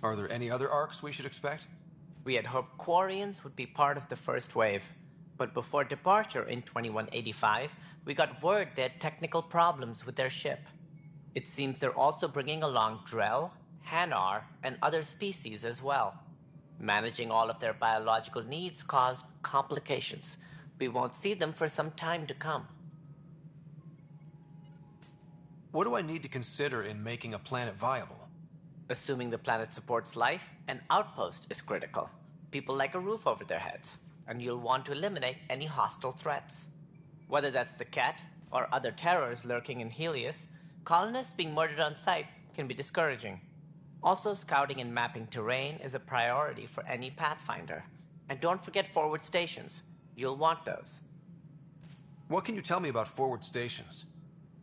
Are there any other arcs we should expect? We had hoped Quarians would be part of the first wave, but before departure in 2185, we got word they had technical problems with their ship. It seems they're also bringing along Drell, Hanar, and other species as well. Managing all of their biological needs caused complications. We won't see them for some time to come. What do I need to consider in making a planet viable? Assuming the planet supports life, an outpost is critical. People like a roof over their heads, and you'll want to eliminate any hostile threats. Whether that's the Ket or other terrors lurking in Helios, colonists being murdered on sight can be discouraging. Also, scouting and mapping terrain is a priority for any Pathfinder. And don't forget forward stations. You'll want those. What can you tell me about forward stations?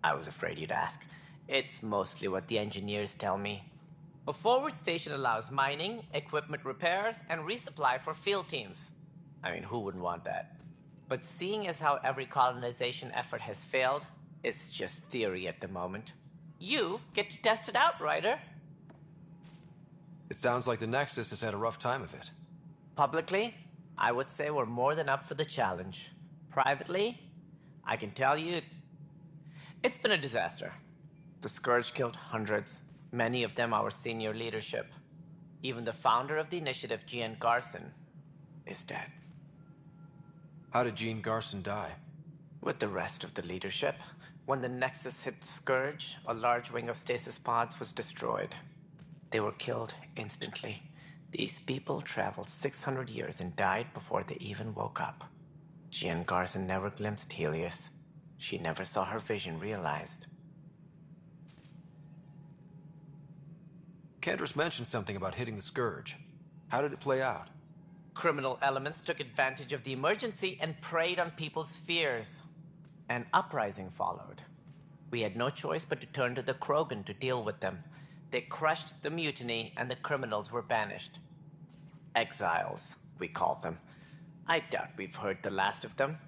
I was afraid you'd ask. It's mostly what the engineers tell me. A forward station allows mining, equipment repairs, and resupply for field teams. I mean, who wouldn't want that? But seeing as how every colonization effort has failed, it's just theory at the moment. You get to test it out, Ryder. It sounds like the Nexus has had a rough time of it. Publicly, I would say we're more than up for the challenge. Privately, I can tell you, it's been a disaster. The Scourge killed hundreds, many of them our senior leadership. Even the founder of the initiative, Gian Garson, is dead. How did Jean Garson die? With the rest of the leadership. When the Nexus hit the Scourge, a large wing of stasis pods was destroyed. They were killed instantly. These people traveled 600 years and died before they even woke up. Jean Garson never glimpsed Helios. She never saw her vision realized. Kendris mentioned something about hitting the Scourge. How did it play out? Criminal elements took advantage of the emergency and preyed on people's fears. An uprising followed. We had no choice but to turn to the Krogan to deal with them. They crushed the mutiny and the criminals were banished. Exiles, we call them. I doubt we've heard the last of them.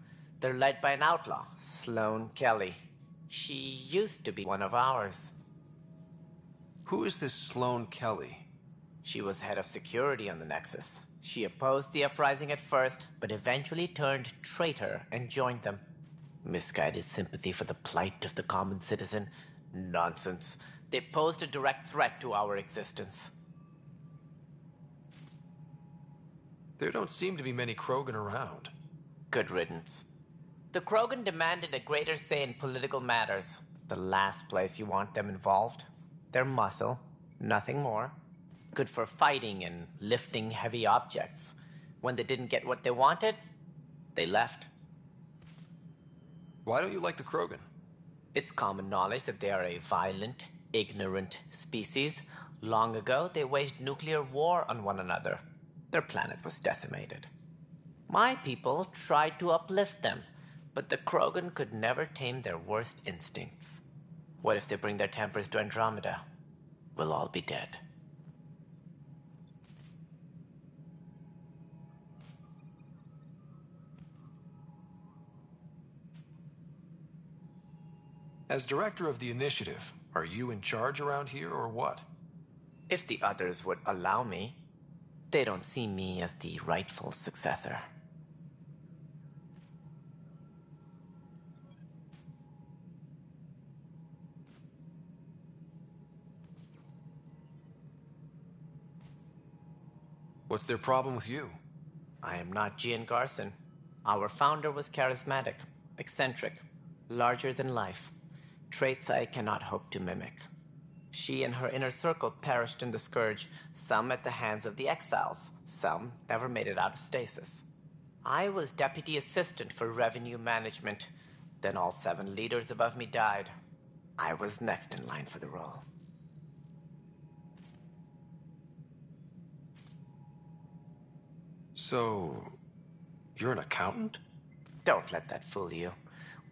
They're led by an outlaw, Sloane Kelly. She used to be one of ours. Who is this Sloane Kelly? She was head of security on the Nexus. She opposed the uprising at first, but eventually turned traitor and joined them. Misguided sympathy for the plight of the common citizen? Nonsense. They posed a direct threat to our existence. There don't seem to be many Krogan around. Good riddance. The Krogan demanded a greater say in political matters. The last place you want them involved. They're muscle, nothing more. Good for fighting and lifting heavy objects. When they didn't get what they wanted, they left. Why don't you like the Krogan? It's common knowledge that they are a violent, ignorant species. Long ago, they waged nuclear war on one another. Their planet was decimated. My people tried to uplift them, but the Krogan could never tame their worst instincts. What if they bring their tempers to Andromeda? We'll all be dead. As director of the initiative, are you in charge around here or what? If the others would allow me, they don't see me as the rightful successor. What's their problem with you? I am not Gian Garson. Our founder was charismatic, eccentric, larger than life. Traits I cannot hope to mimic. She and her inner circle perished in the Scourge, some at the hands of the Exiles, some never made it out of stasis. I was deputy assistant for revenue management. Then all 7 leaders above me died. I was next in line for the role. So, you're an accountant? Don't let that fool you.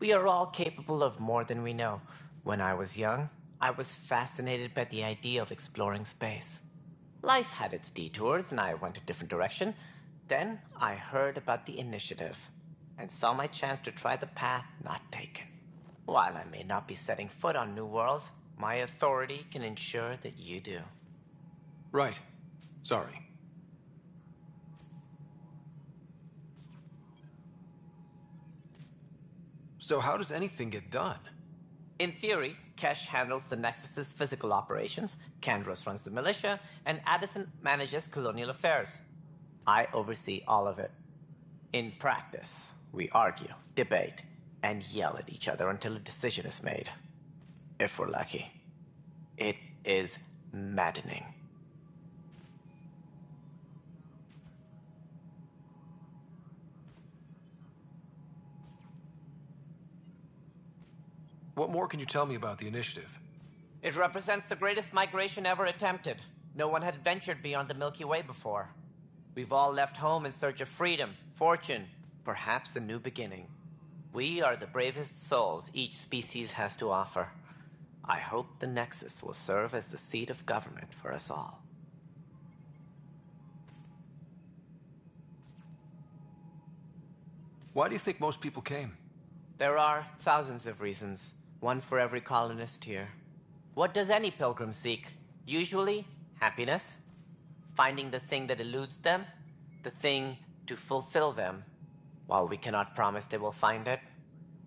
We are all capable of more than we know. When I was young, I was fascinated by the idea of exploring space. Life had its detours, and I went a different direction. Then I heard about the initiative, and saw my chance to try the path not taken. While I may not be setting foot on new worlds, my authority can ensure that you do. Right. Sorry. So how does anything get done? In theory, Kesh handles the Nexus's physical operations, Kandros runs the militia, and Addison manages colonial affairs. I oversee all of it. In practice, we argue, debate, and yell at each other until a decision is made. If we're lucky. It is maddening. What more can you tell me about the initiative? It represents the greatest migration ever attempted. No one had ventured beyond the Milky Way before. We've all left home in search of freedom, fortune, perhaps a new beginning. We are the bravest souls each species has to offer. I hope the Nexus will serve as the seat of government for us all. Why do you think most people came? There are thousands of reasons, one for every colonist here. What does any pilgrim seek? Usually, happiness. Finding the thing that eludes them, the thing to fulfill them. While we cannot promise they will find it,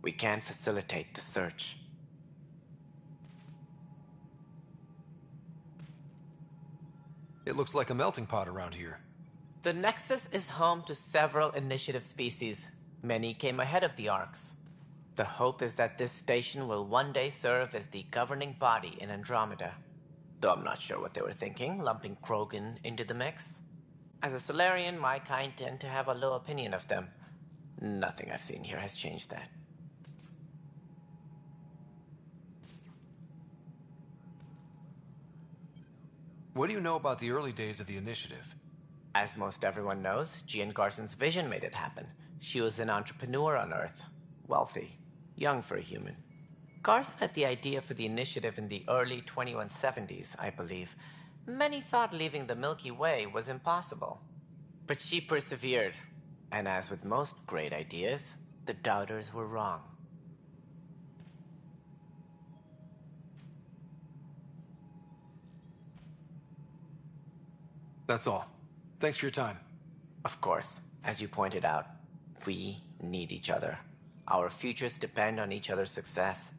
we can facilitate the search. It looks like a melting pot around here. The Nexus is home to several initiative species. Many came ahead of the Arks. The hope is that this station will one day serve as the governing body in Andromeda. Though I'm not sure what they were thinking, lumping Krogan into the mix. As a Solarian, my kind tend to have a low opinion of them. Nothing I've seen here has changed that. What do you know about the early days of the initiative? As most everyone knows, Gian Garson's vision made it happen. She was an entrepreneur on Earth. Wealthy. Young for a human. Garson had the idea for the initiative in the early 2170s, I believe. Many thought leaving the Milky Way was impossible. But she persevered. And as with most great ideas, the doubters were wrong. That's all. Thanks for your time. Of course, as you pointed out, we need each other. Our futures depend on each other's success.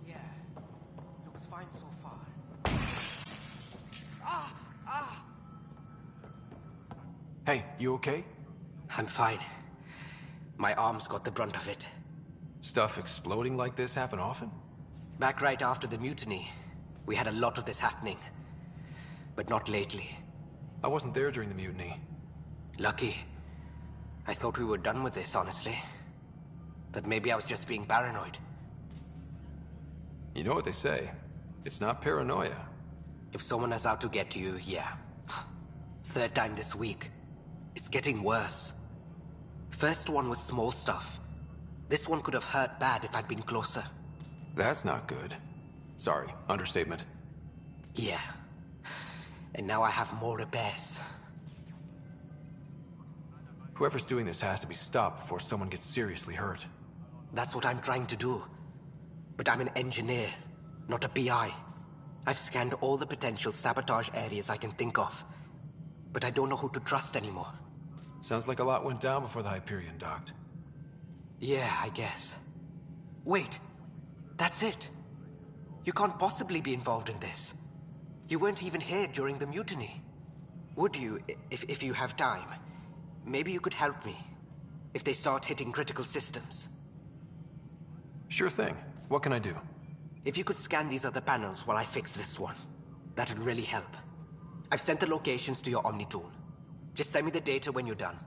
Yeah, looks fine so far. Hey, you okay? I'm fine. My arms got the brunt of it. Stuff exploding like this happen often? Back right after the mutiny, we had a lot of this happening. But not lately. I wasn't there during the mutiny. Lucky. I thought we were done with this, honestly. That maybe I was just being paranoid. You know what they say. It's not paranoia. If someone is out to get you, yeah. Third time this week. It's getting worse. First one was small stuff. This one could have hurt bad if I'd been closer. That's not good. Sorry, understatement. Yeah. And now I have more to bears. Whoever's doing this has to be stopped before someone gets seriously hurt. That's what I'm trying to do. But I'm an engineer, not a BI. I've scanned all the potential sabotage areas I can think of. But I don't know who to trust anymore. Sounds like a lot went down before the Hyperion docked. Yeah, I guess. Wait. That's it. You can't possibly be involved in this. You weren't even here during the mutiny. Would you, if you have time? Maybe you could help me. If they start hitting critical systems. Sure thing. What can I do? If you could scan these other panels while I fix this one, that'd really help. I've sent the locations to your Omni tool. Just send me the data when you're done.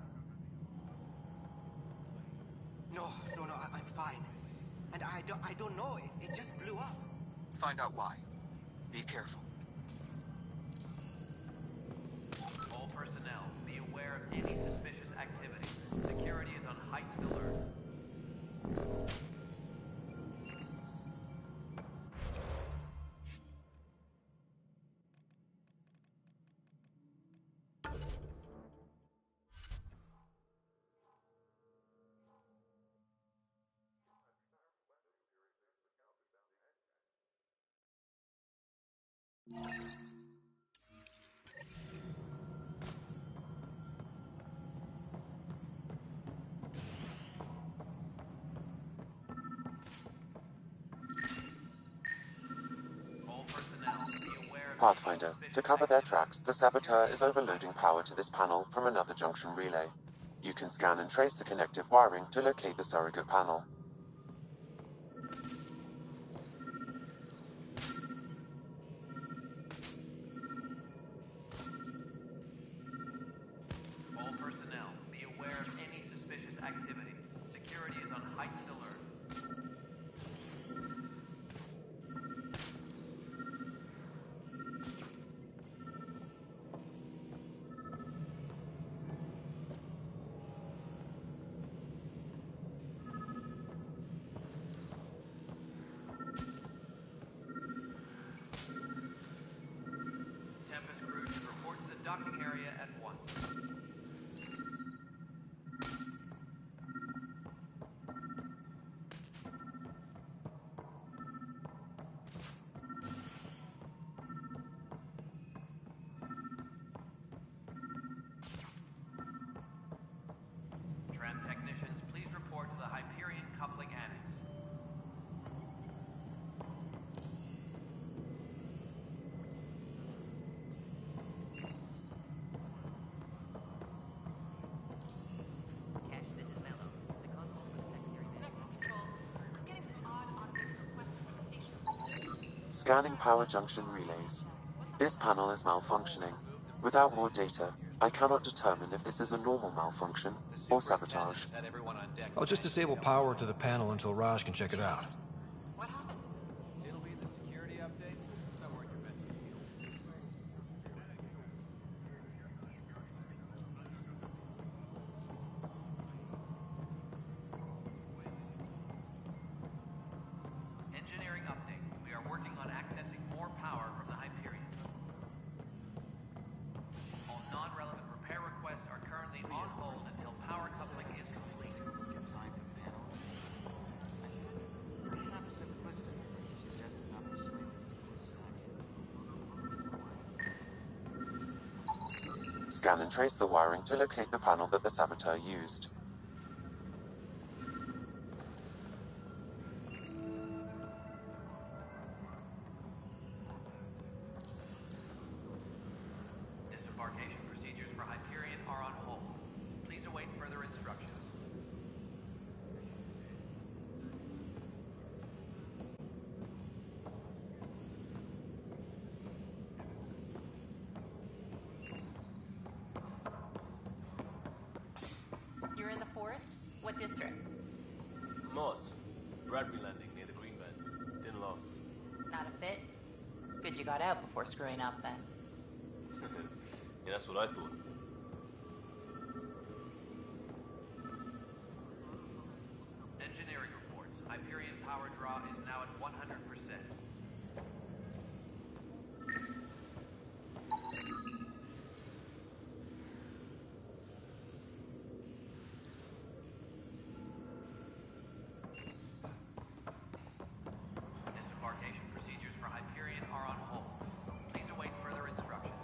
No, I'm fine. And I don't know, it just blew up. Find out why. Be careful. All personnel, be aware of any suspicious activity. Security is on heightened alert. Pathfinder, to cover their tracks, the Saboteur is overloading power to this panel from another junction relay. You can scan and trace the connective wiring to locate the surrogate panel. All personnel, be aware of any suspicious activity. Security is on heightened alert. Tempest crew should report to the docking area at once. Tram technicians, please report to the Hyperion Coupling Annex. Cash, this is Mello. The console for the secondary Nexus Control. I'm getting some odd automated requests from the station. Scanning power junction relays. This panel is malfunctioning. Without more data, I cannot determine if this is a normal malfunction or sabotage. I'll just disable power to the panel until Raj can check it out. It'll be the security update. Not worth your message. Engineering update. We are working on accessing more power from the Hyperion. All non-relevant repair requests are currently on hold until power coupling is complete. Inside the panel. Perhaps implicitly suggested not pursuing this course of action. Scan and trace the wiring to locate the panel that the Saboteur used. Disembarkation procedures for Hyperion are on hold. Please await further instructions. You're in the forest? What district? Moss. Bradbury Landing near the Green Band. Didn't last. Not a fit? Good you got out before screwing up then. Yeah, that's what I thought. Engineering reports. Hyperion power draw is now at 100%. Disembarkation procedures for Hyperion are on hold. Please await further instructions.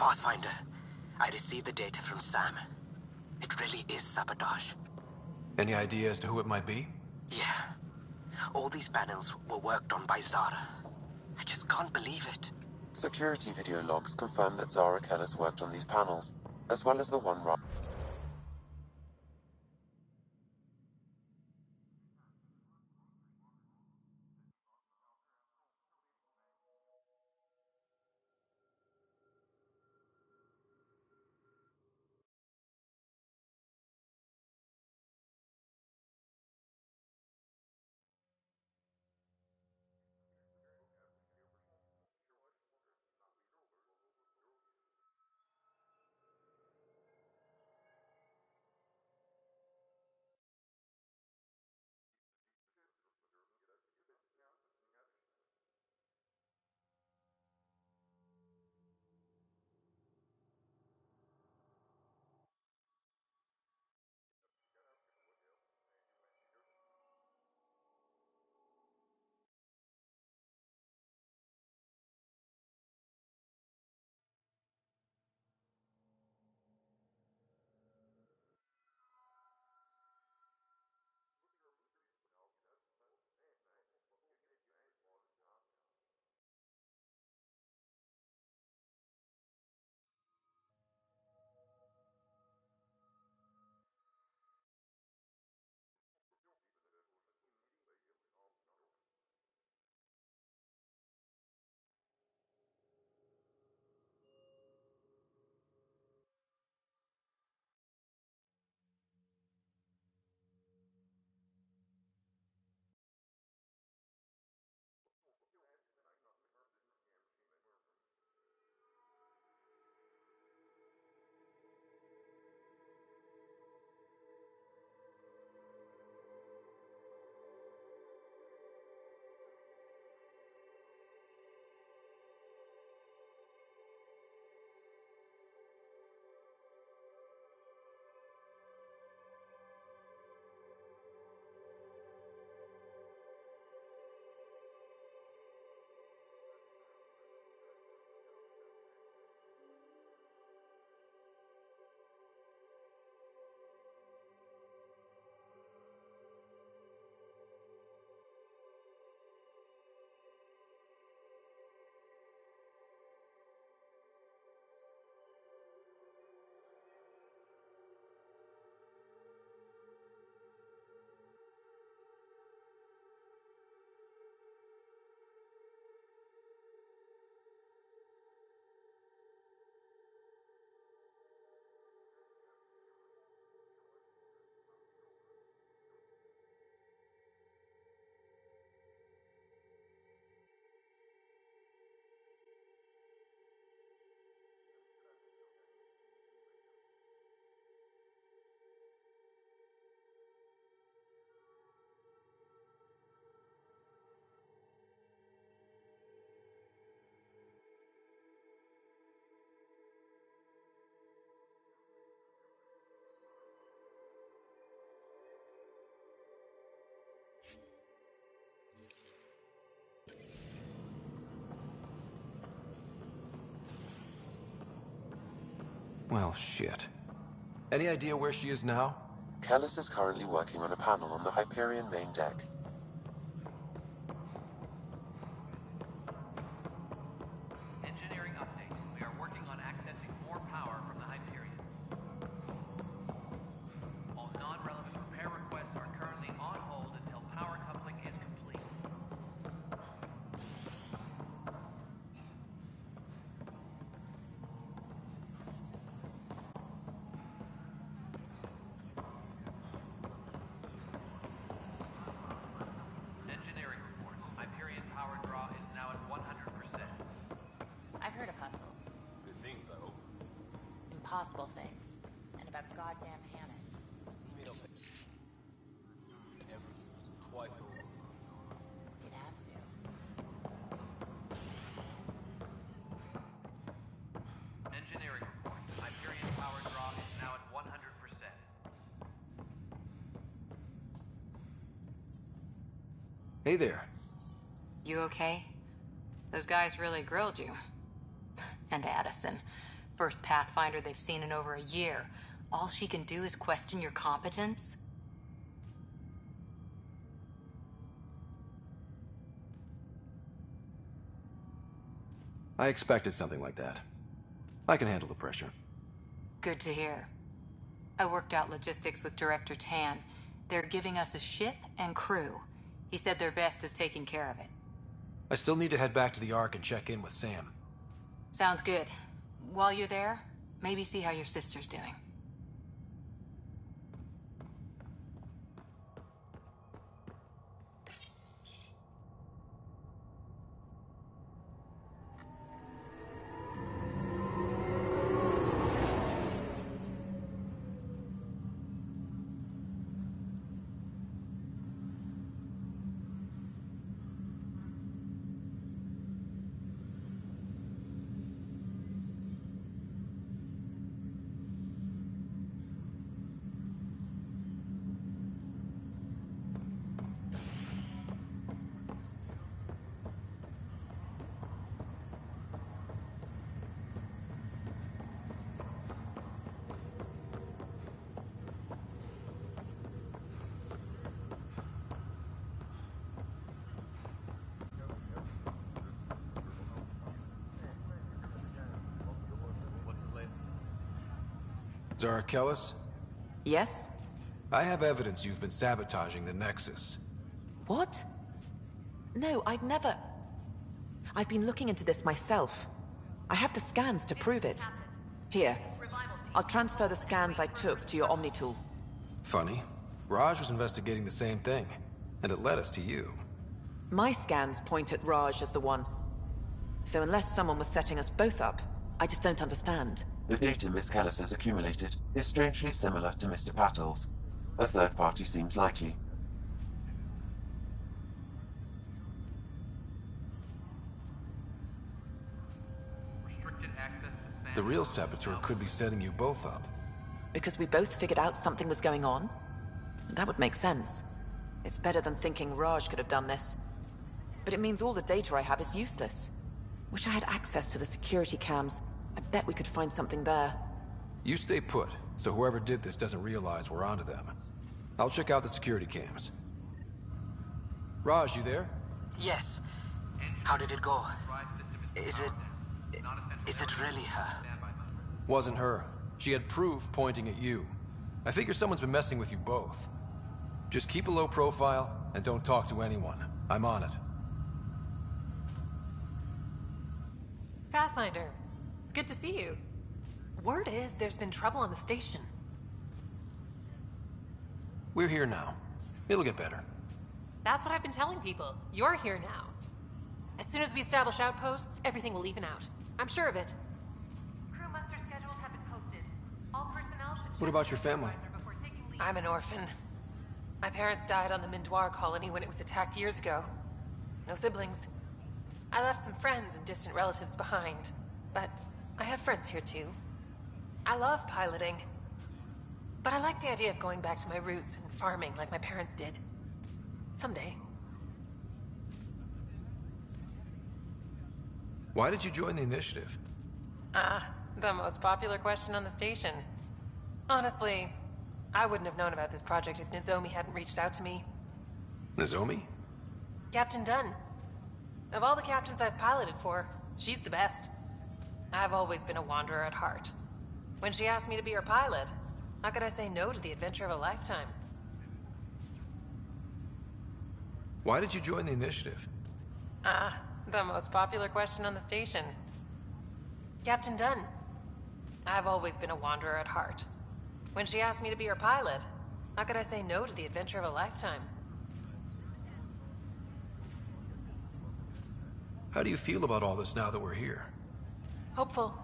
Pathfinder, I received the data from Sam. It really is sabotage. Any idea as to who it might be? Yeah. All these panels were worked on by Zara. I just can't believe it. Security video logs confirm that Zara Kellis worked on these panels, as well as the one right. Well, shit. Any idea where she is now? Kellis is currently working on a panel on the Hyperion main deck. Engineering update. We are working on accessing more power from the Hyperion. All non-relevant repair requests are currently on hold until power coupling is complete. Engineering reports. Hyperion power draw is now at 100%. I've heard of hustle. Good things, I hope. Impossible things. And about goddamn Hannah. He made up everything twice over. You'd have to. Engineering reports. Hyperion power draw is now at 100%. Hey there. You okay? Those guys really grilled you. And Addison. First Pathfinder they've seen in over a year. All she can do is question your competence? I expected something like that. I can handle the pressure. Good to hear. I worked out logistics with Director Tan. They're giving us a ship and crew. He said their best is taking care of it. I still need to head back to the Ark and check in with Sam. Sounds good. While you're there, maybe see how your sister's doing. Zara Kellis? Yes? I have evidence you've been sabotaging the Nexus. What? No, I'd never... I've been looking into this myself. I have the scans to prove it. Here. I'll transfer the scans I took to your Omni tool. Funny. Raj was investigating the same thing, and it led us to you. My scans point at Raj as the one. So unless someone was setting us both up, I just don't understand. The data Miss Kellis has accumulated is strangely similar to Mr. Patel's. A third party seems likely. The real saboteur could be setting you both up. Because we both figured out something was going on? That would make sense. It's better than thinking Raj could have done this. But it means all the data I have is useless. Wish I had access to the security cams. I bet we could find something there. You stay put, so whoever did this doesn't realize we're onto them. I'll check out the security cams. Raj, you there? Yes. How did it go? Is it really her? Wasn't her. She had proof pointing at you. I figure someone's been messing with you both. Just keep a low profile and don't talk to anyone. I'm on it. Pathfinder, it's good to see you. Word is there's been trouble on the station. We're here now. It'll get better. That's what I've been telling people. You're here now. As soon as we establish outposts, everything will even out. I'm sure of it. Crew muster schedules have been posted. All personnel should... What about your family? I'm an orphan. My parents died on the Mindoir colony when it was attacked years ago. No siblings. I left some friends and distant relatives behind, but I have friends here too. I love piloting, but I like the idea of going back to my roots and farming like my parents did. Someday. Why did you join the initiative? The most popular question on the station. Honestly, I wouldn't have known about this project if Nozomi hadn't reached out to me. Nozomi? Captain Dunn. Of all the captains I've piloted for, she's the best. I've always been a wanderer at heart. When she asked me to be her pilot, how could I say no to the adventure of a lifetime? Why did you join the initiative? The most popular question on the station. Captain Dunn. I've always been a wanderer at heart. When she asked me to be her pilot, how could I say no to the adventure of a lifetime? How do you feel about all this now that we're here? Hopeful.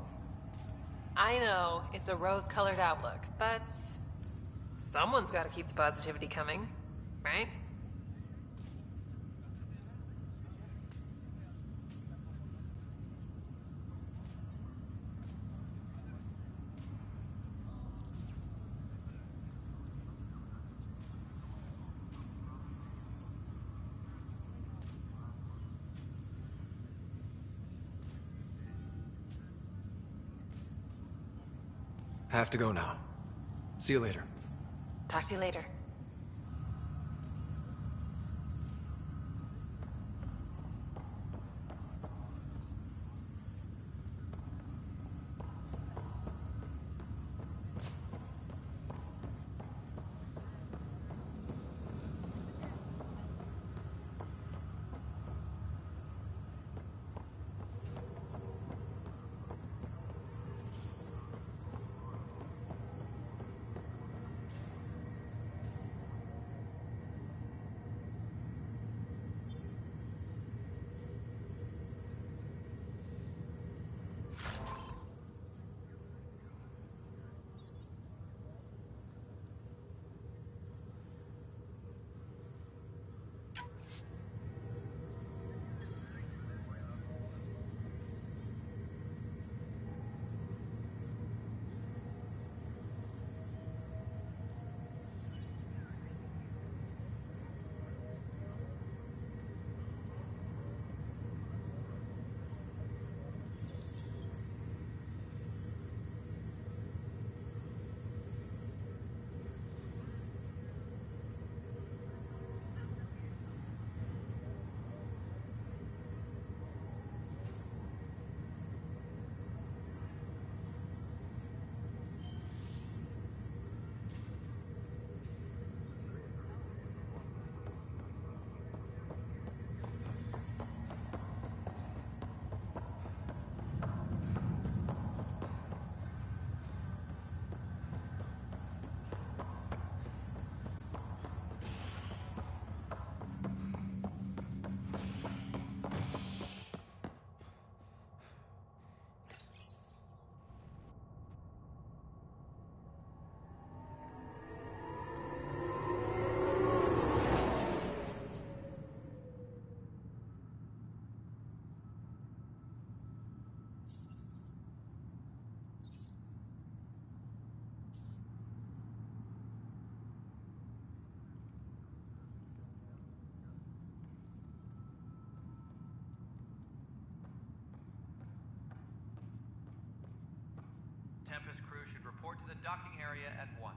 I know it's a rose-colored outlook, but someone's got to keep the positivity coming, right? Have to go now. See you later. Talk to you later. Tempest crew should report to the docking area at once.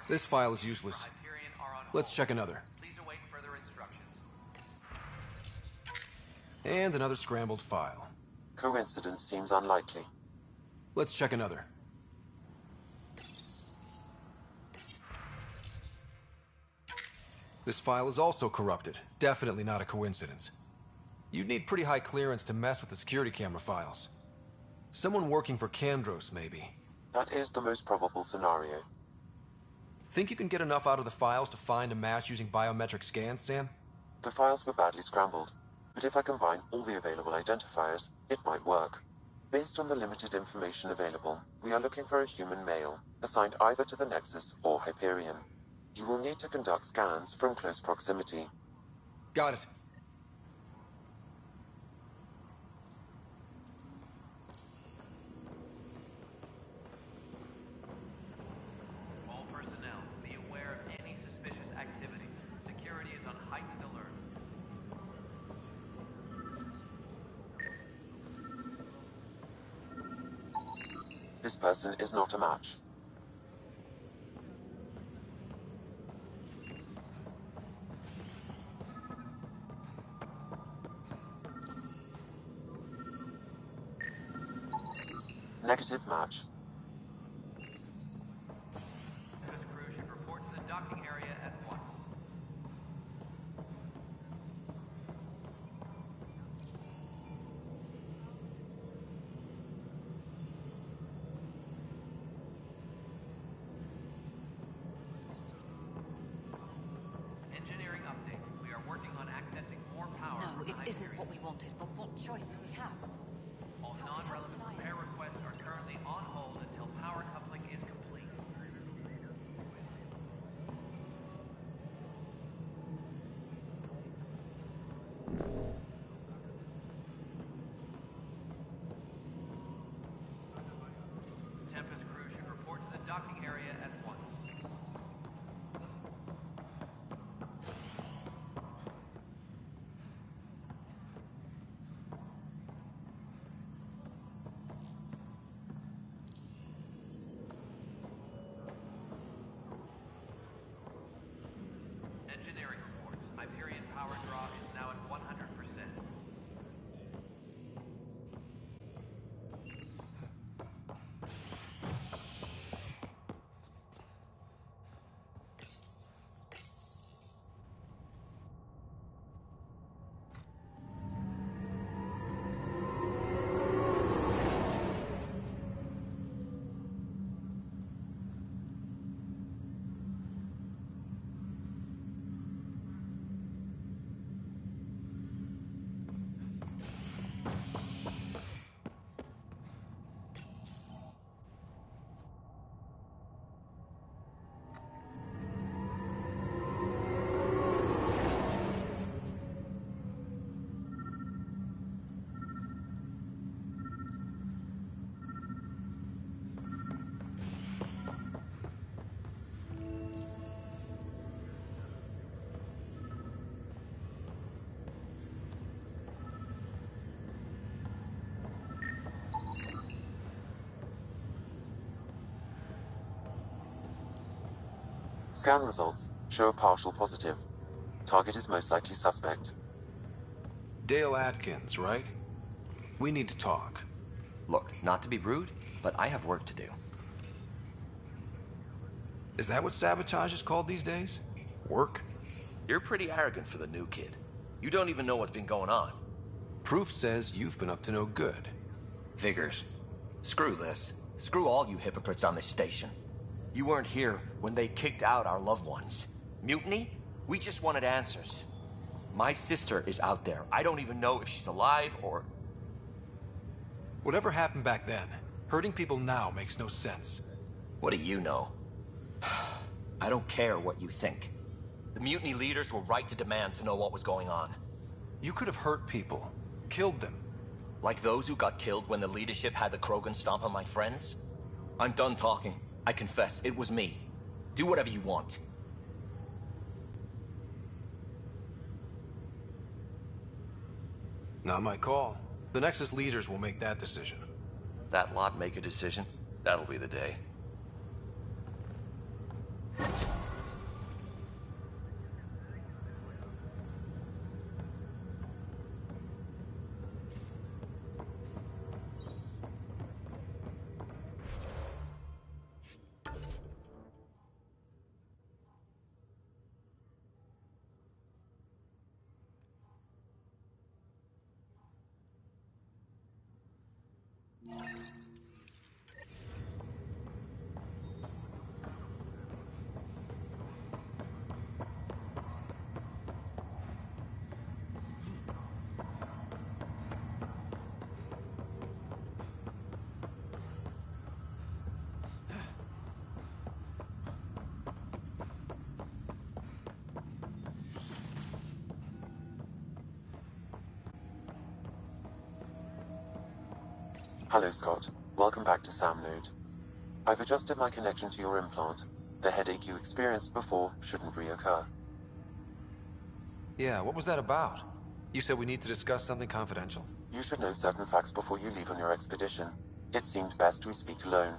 This file is useless. Let's check another. Please await further instructions. And another scrambled file. Coincidence seems unlikely. Let's check another. This file is also corrupted. Definitely not a coincidence. You'd need pretty high clearance to mess with the security camera files. Someone working for Kandros, maybe. That is the most probable scenario. Think you can get enough out of the files to find a match using biometric scans, Sam? The files were badly scrambled, but if I combine all the available identifiers, it might work. Based on the limited information available, we are looking for a human male, assigned either to the Nexus or Hyperion. You will need to conduct scans from close proximity. Got it. All personnel, be aware of any suspicious activity. Security is on heightened alert. This person is not a match. Negative match. This crew should report to the docking area at once. Engineering update. We are working on accessing more power. No, from it the isn't Hyperion. what we wanted, but what choice do we have? All non-relevant repair requests are currently on hold until power coupling is complete. Tempest crew should report to the docking area Scan results show a partial positive. Target is most likely suspect. Dale Atkins, right? We need to talk. Look, not to be rude, but I have work to do. Is that what sabotage is called these days? Work? You're pretty arrogant for the new kid. You don't even know what's been going on. Proof says you've been up to no good. Figures. Screw this. Screw all you hypocrites on this station. You weren't here when they kicked out our loved ones. Mutiny? We just wanted answers. My sister is out there. I don't even know if she's alive or... Whatever happened back then, hurting people now makes no sense. What do you know? I don't care what you think. The mutiny leaders were right to demand to know what was going on. You could have hurt people, killed them. Like those who got killed when the leadership had the Krogan stomp on my friends? I'm done talking. I confess, it was me. Do whatever you want. Not my call. The Nexus leaders will make that decision. That lot make a decision? That'll be the day. Hello, Scott. Welcome back to Sam Node. I've adjusted my connection to your implant. The headache you experienced before shouldn't reoccur. Yeah, what was that about? You said we need to discuss something confidential. You should know certain facts before you leave on your expedition. It seemed best we speak alone.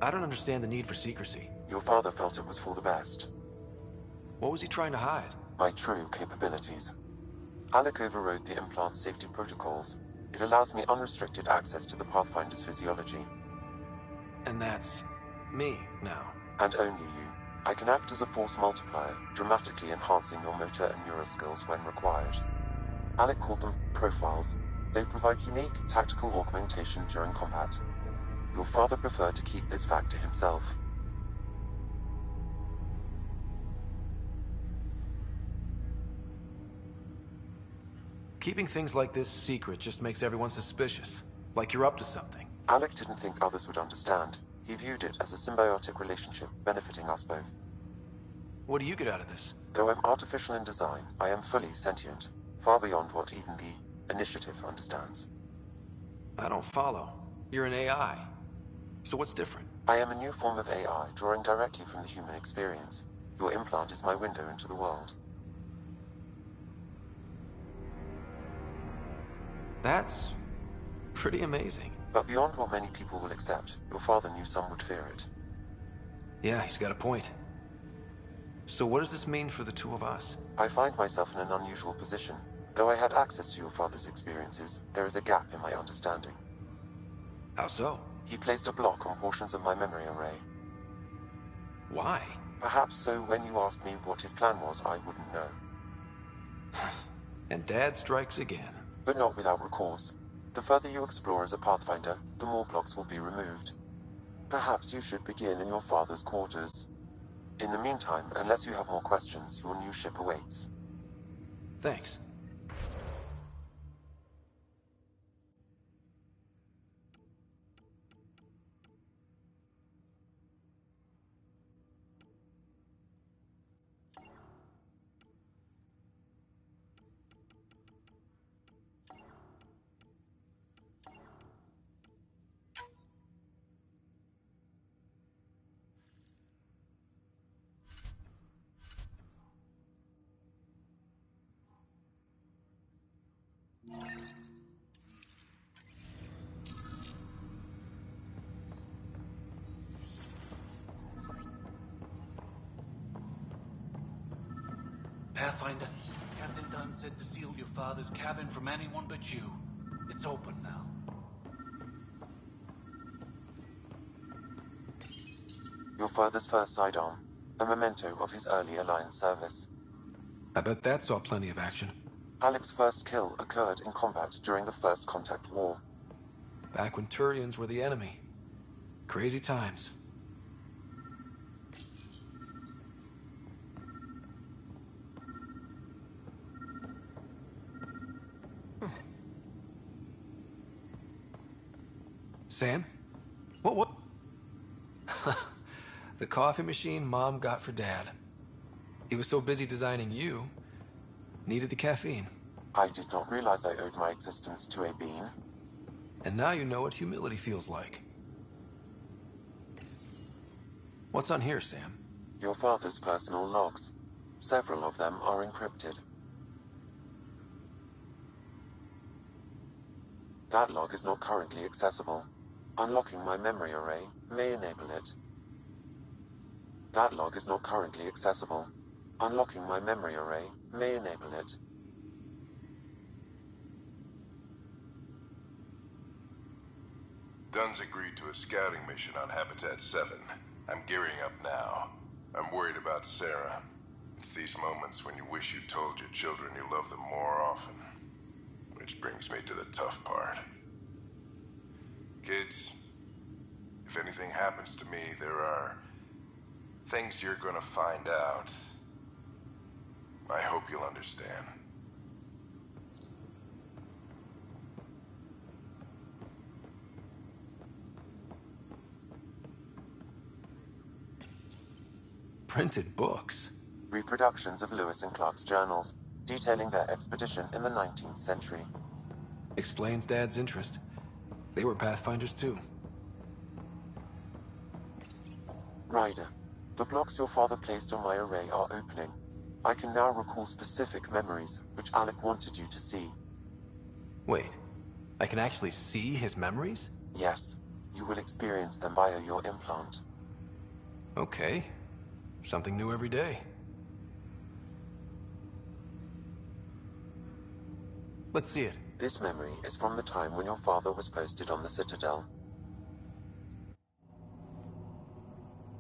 I don't understand the need for secrecy. Your father felt it was for the best. What was he trying to hide? My true capabilities. Alec overrode the implant's safety protocols. It allows me unrestricted access to the Pathfinder's physiology. And that's... me, now. And only you. I can act as a force multiplier, dramatically enhancing your motor and neural skills when required. Alec called them profiles. They provide unique tactical augmentation during combat. Your father preferred to keep this fact to himself. Keeping things like this secret just makes everyone suspicious. Like you're up to something. Alec didn't think others would understand. He viewed it as a symbiotic relationship, benefiting us both. What do you get out of this? Though I'm artificial in design, I am fully sentient. Far beyond what even the Initiative understands. I don't follow. You're an AI. So what's different? I am a new form of AI, drawing directly from the human experience. Your implant is my window into the world. That's... pretty amazing. But beyond what many people will accept, your father knew some would fear it. Yeah, he's got a point. So what does this mean for the two of us? I find myself in an unusual position. Though I had access to your father's experiences, there is a gap in my understanding. How so? He placed a block on portions of my memory array. Why? Perhaps so when you asked me what his plan was, I wouldn't know. And Dad strikes again. But not without recourse. The further you explore as a Pathfinder, the more blocks will be removed. Perhaps you should begin in your father's quarters. In the meantime, unless you have more questions, your new ship awaits. Thanks. Pathfinder, Captain Dunn said to seal your father's cabin from anyone but you. It's open now. Your father's first sidearm, a memento of his early Alliance service. I bet that saw plenty of action. Alec's first kill occurred in combat during the First Contact War. Back when Turians were the enemy. Crazy times. Sam? What? The coffee machine Mom got for Dad. He was so busy designing you, needed the caffeine. I did not realize I owed my existence to a bean. And now you know what humility feels like. What's on here, Sam? Your father's personal logs. Several of them are encrypted. That log is not currently accessible. Unlocking my memory array may enable it. That log is not currently accessible. Unlocking my memory array may enable it. Dunn's agreed to a scouting mission on Habitat 7. I'm gearing up now. I'm worried about Sarah. It's these moments when you wish you told your children you love them more often. Which brings me to the tough part. Kids, if anything happens to me, there are things you're gonna find out. I hope you'll understand. Printed books. Reproductions of Lewis and Clark's journals, detailing their expedition in the 19th century. Explains Dad's interest. They were Pathfinders too. Ryder, the blocks your father placed on my array are opening. I can now recall specific memories, which Alec wanted you to see. Wait, I can actually see his memories? Yes, you will experience them via your implant. Okay. Something new every day. Let's see it. This memory is from the time when your father was posted on the Citadel.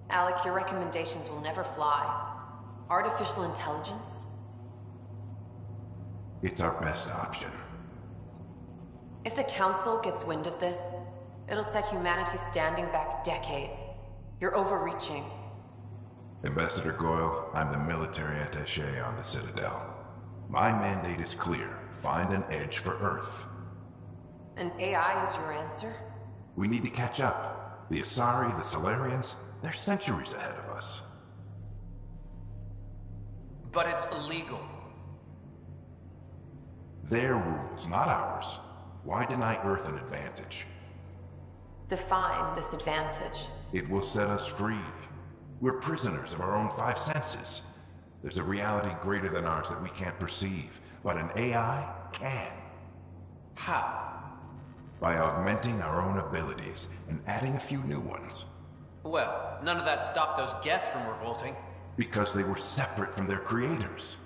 Alec, your recommendations will never fly. Artificial intelligence? It's our best option. If the Council gets wind of this, it'll set humanity standing back decades. You're overreaching. Ambassador Goyle, I'm the military attaché on the Citadel. My mandate is clear. Find an edge for Earth. And AI is your answer? We need to catch up. The Asari, the Solarians, they're centuries ahead of us. But it's illegal. Their rules, not ours. Why deny Earth an advantage? Define this advantage. It will set us free. We're prisoners of our own five senses. There's a reality greater than ours that we can't perceive, but an AI can. How? By augmenting our own abilities and adding a few new ones. Well, none of that stopped those Geth from revolting. Because they were separate from their creators.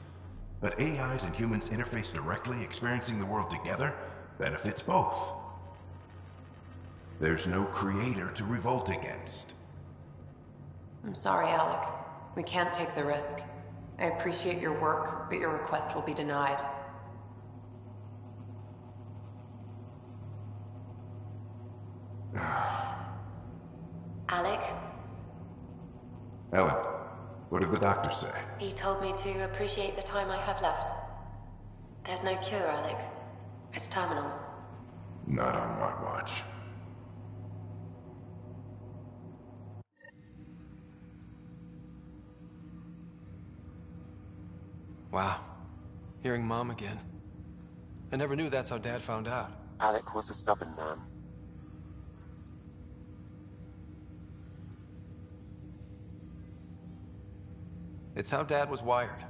But AIs and humans interface directly, experiencing the world together, benefits both. There's no creator to revolt against. I'm sorry, Alec. We can't take the risk. I appreciate your work, but your request will be denied. Alec, Ellen, what did the doctor say? he told me to appreciate the time I have left. There's no cure, Alec. It's terminal. Not on my watch. Wow. Hearing Mom again. I never knew that's how Dad found out. Alec was a stubborn man. It's how Dad was wired.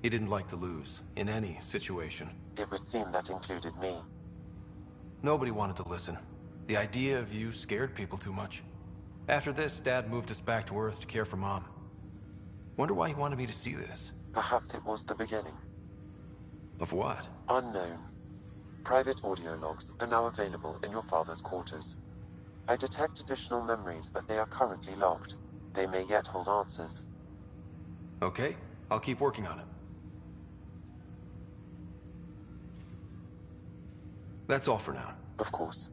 He didn't like to lose, in any situation. It would seem that included me. Nobody wanted to listen. The idea of you scared people too much. After this, Dad moved us back to Earth to care for Mom. Wonder why he wanted me to see this. Perhaps it was the beginning. Of what? Unknown. Private audio logs are now available in your father's quarters. I detect additional memories, but they are currently locked. They may yet hold answers. Okay, I'll keep working on it. That's all for now. Of course.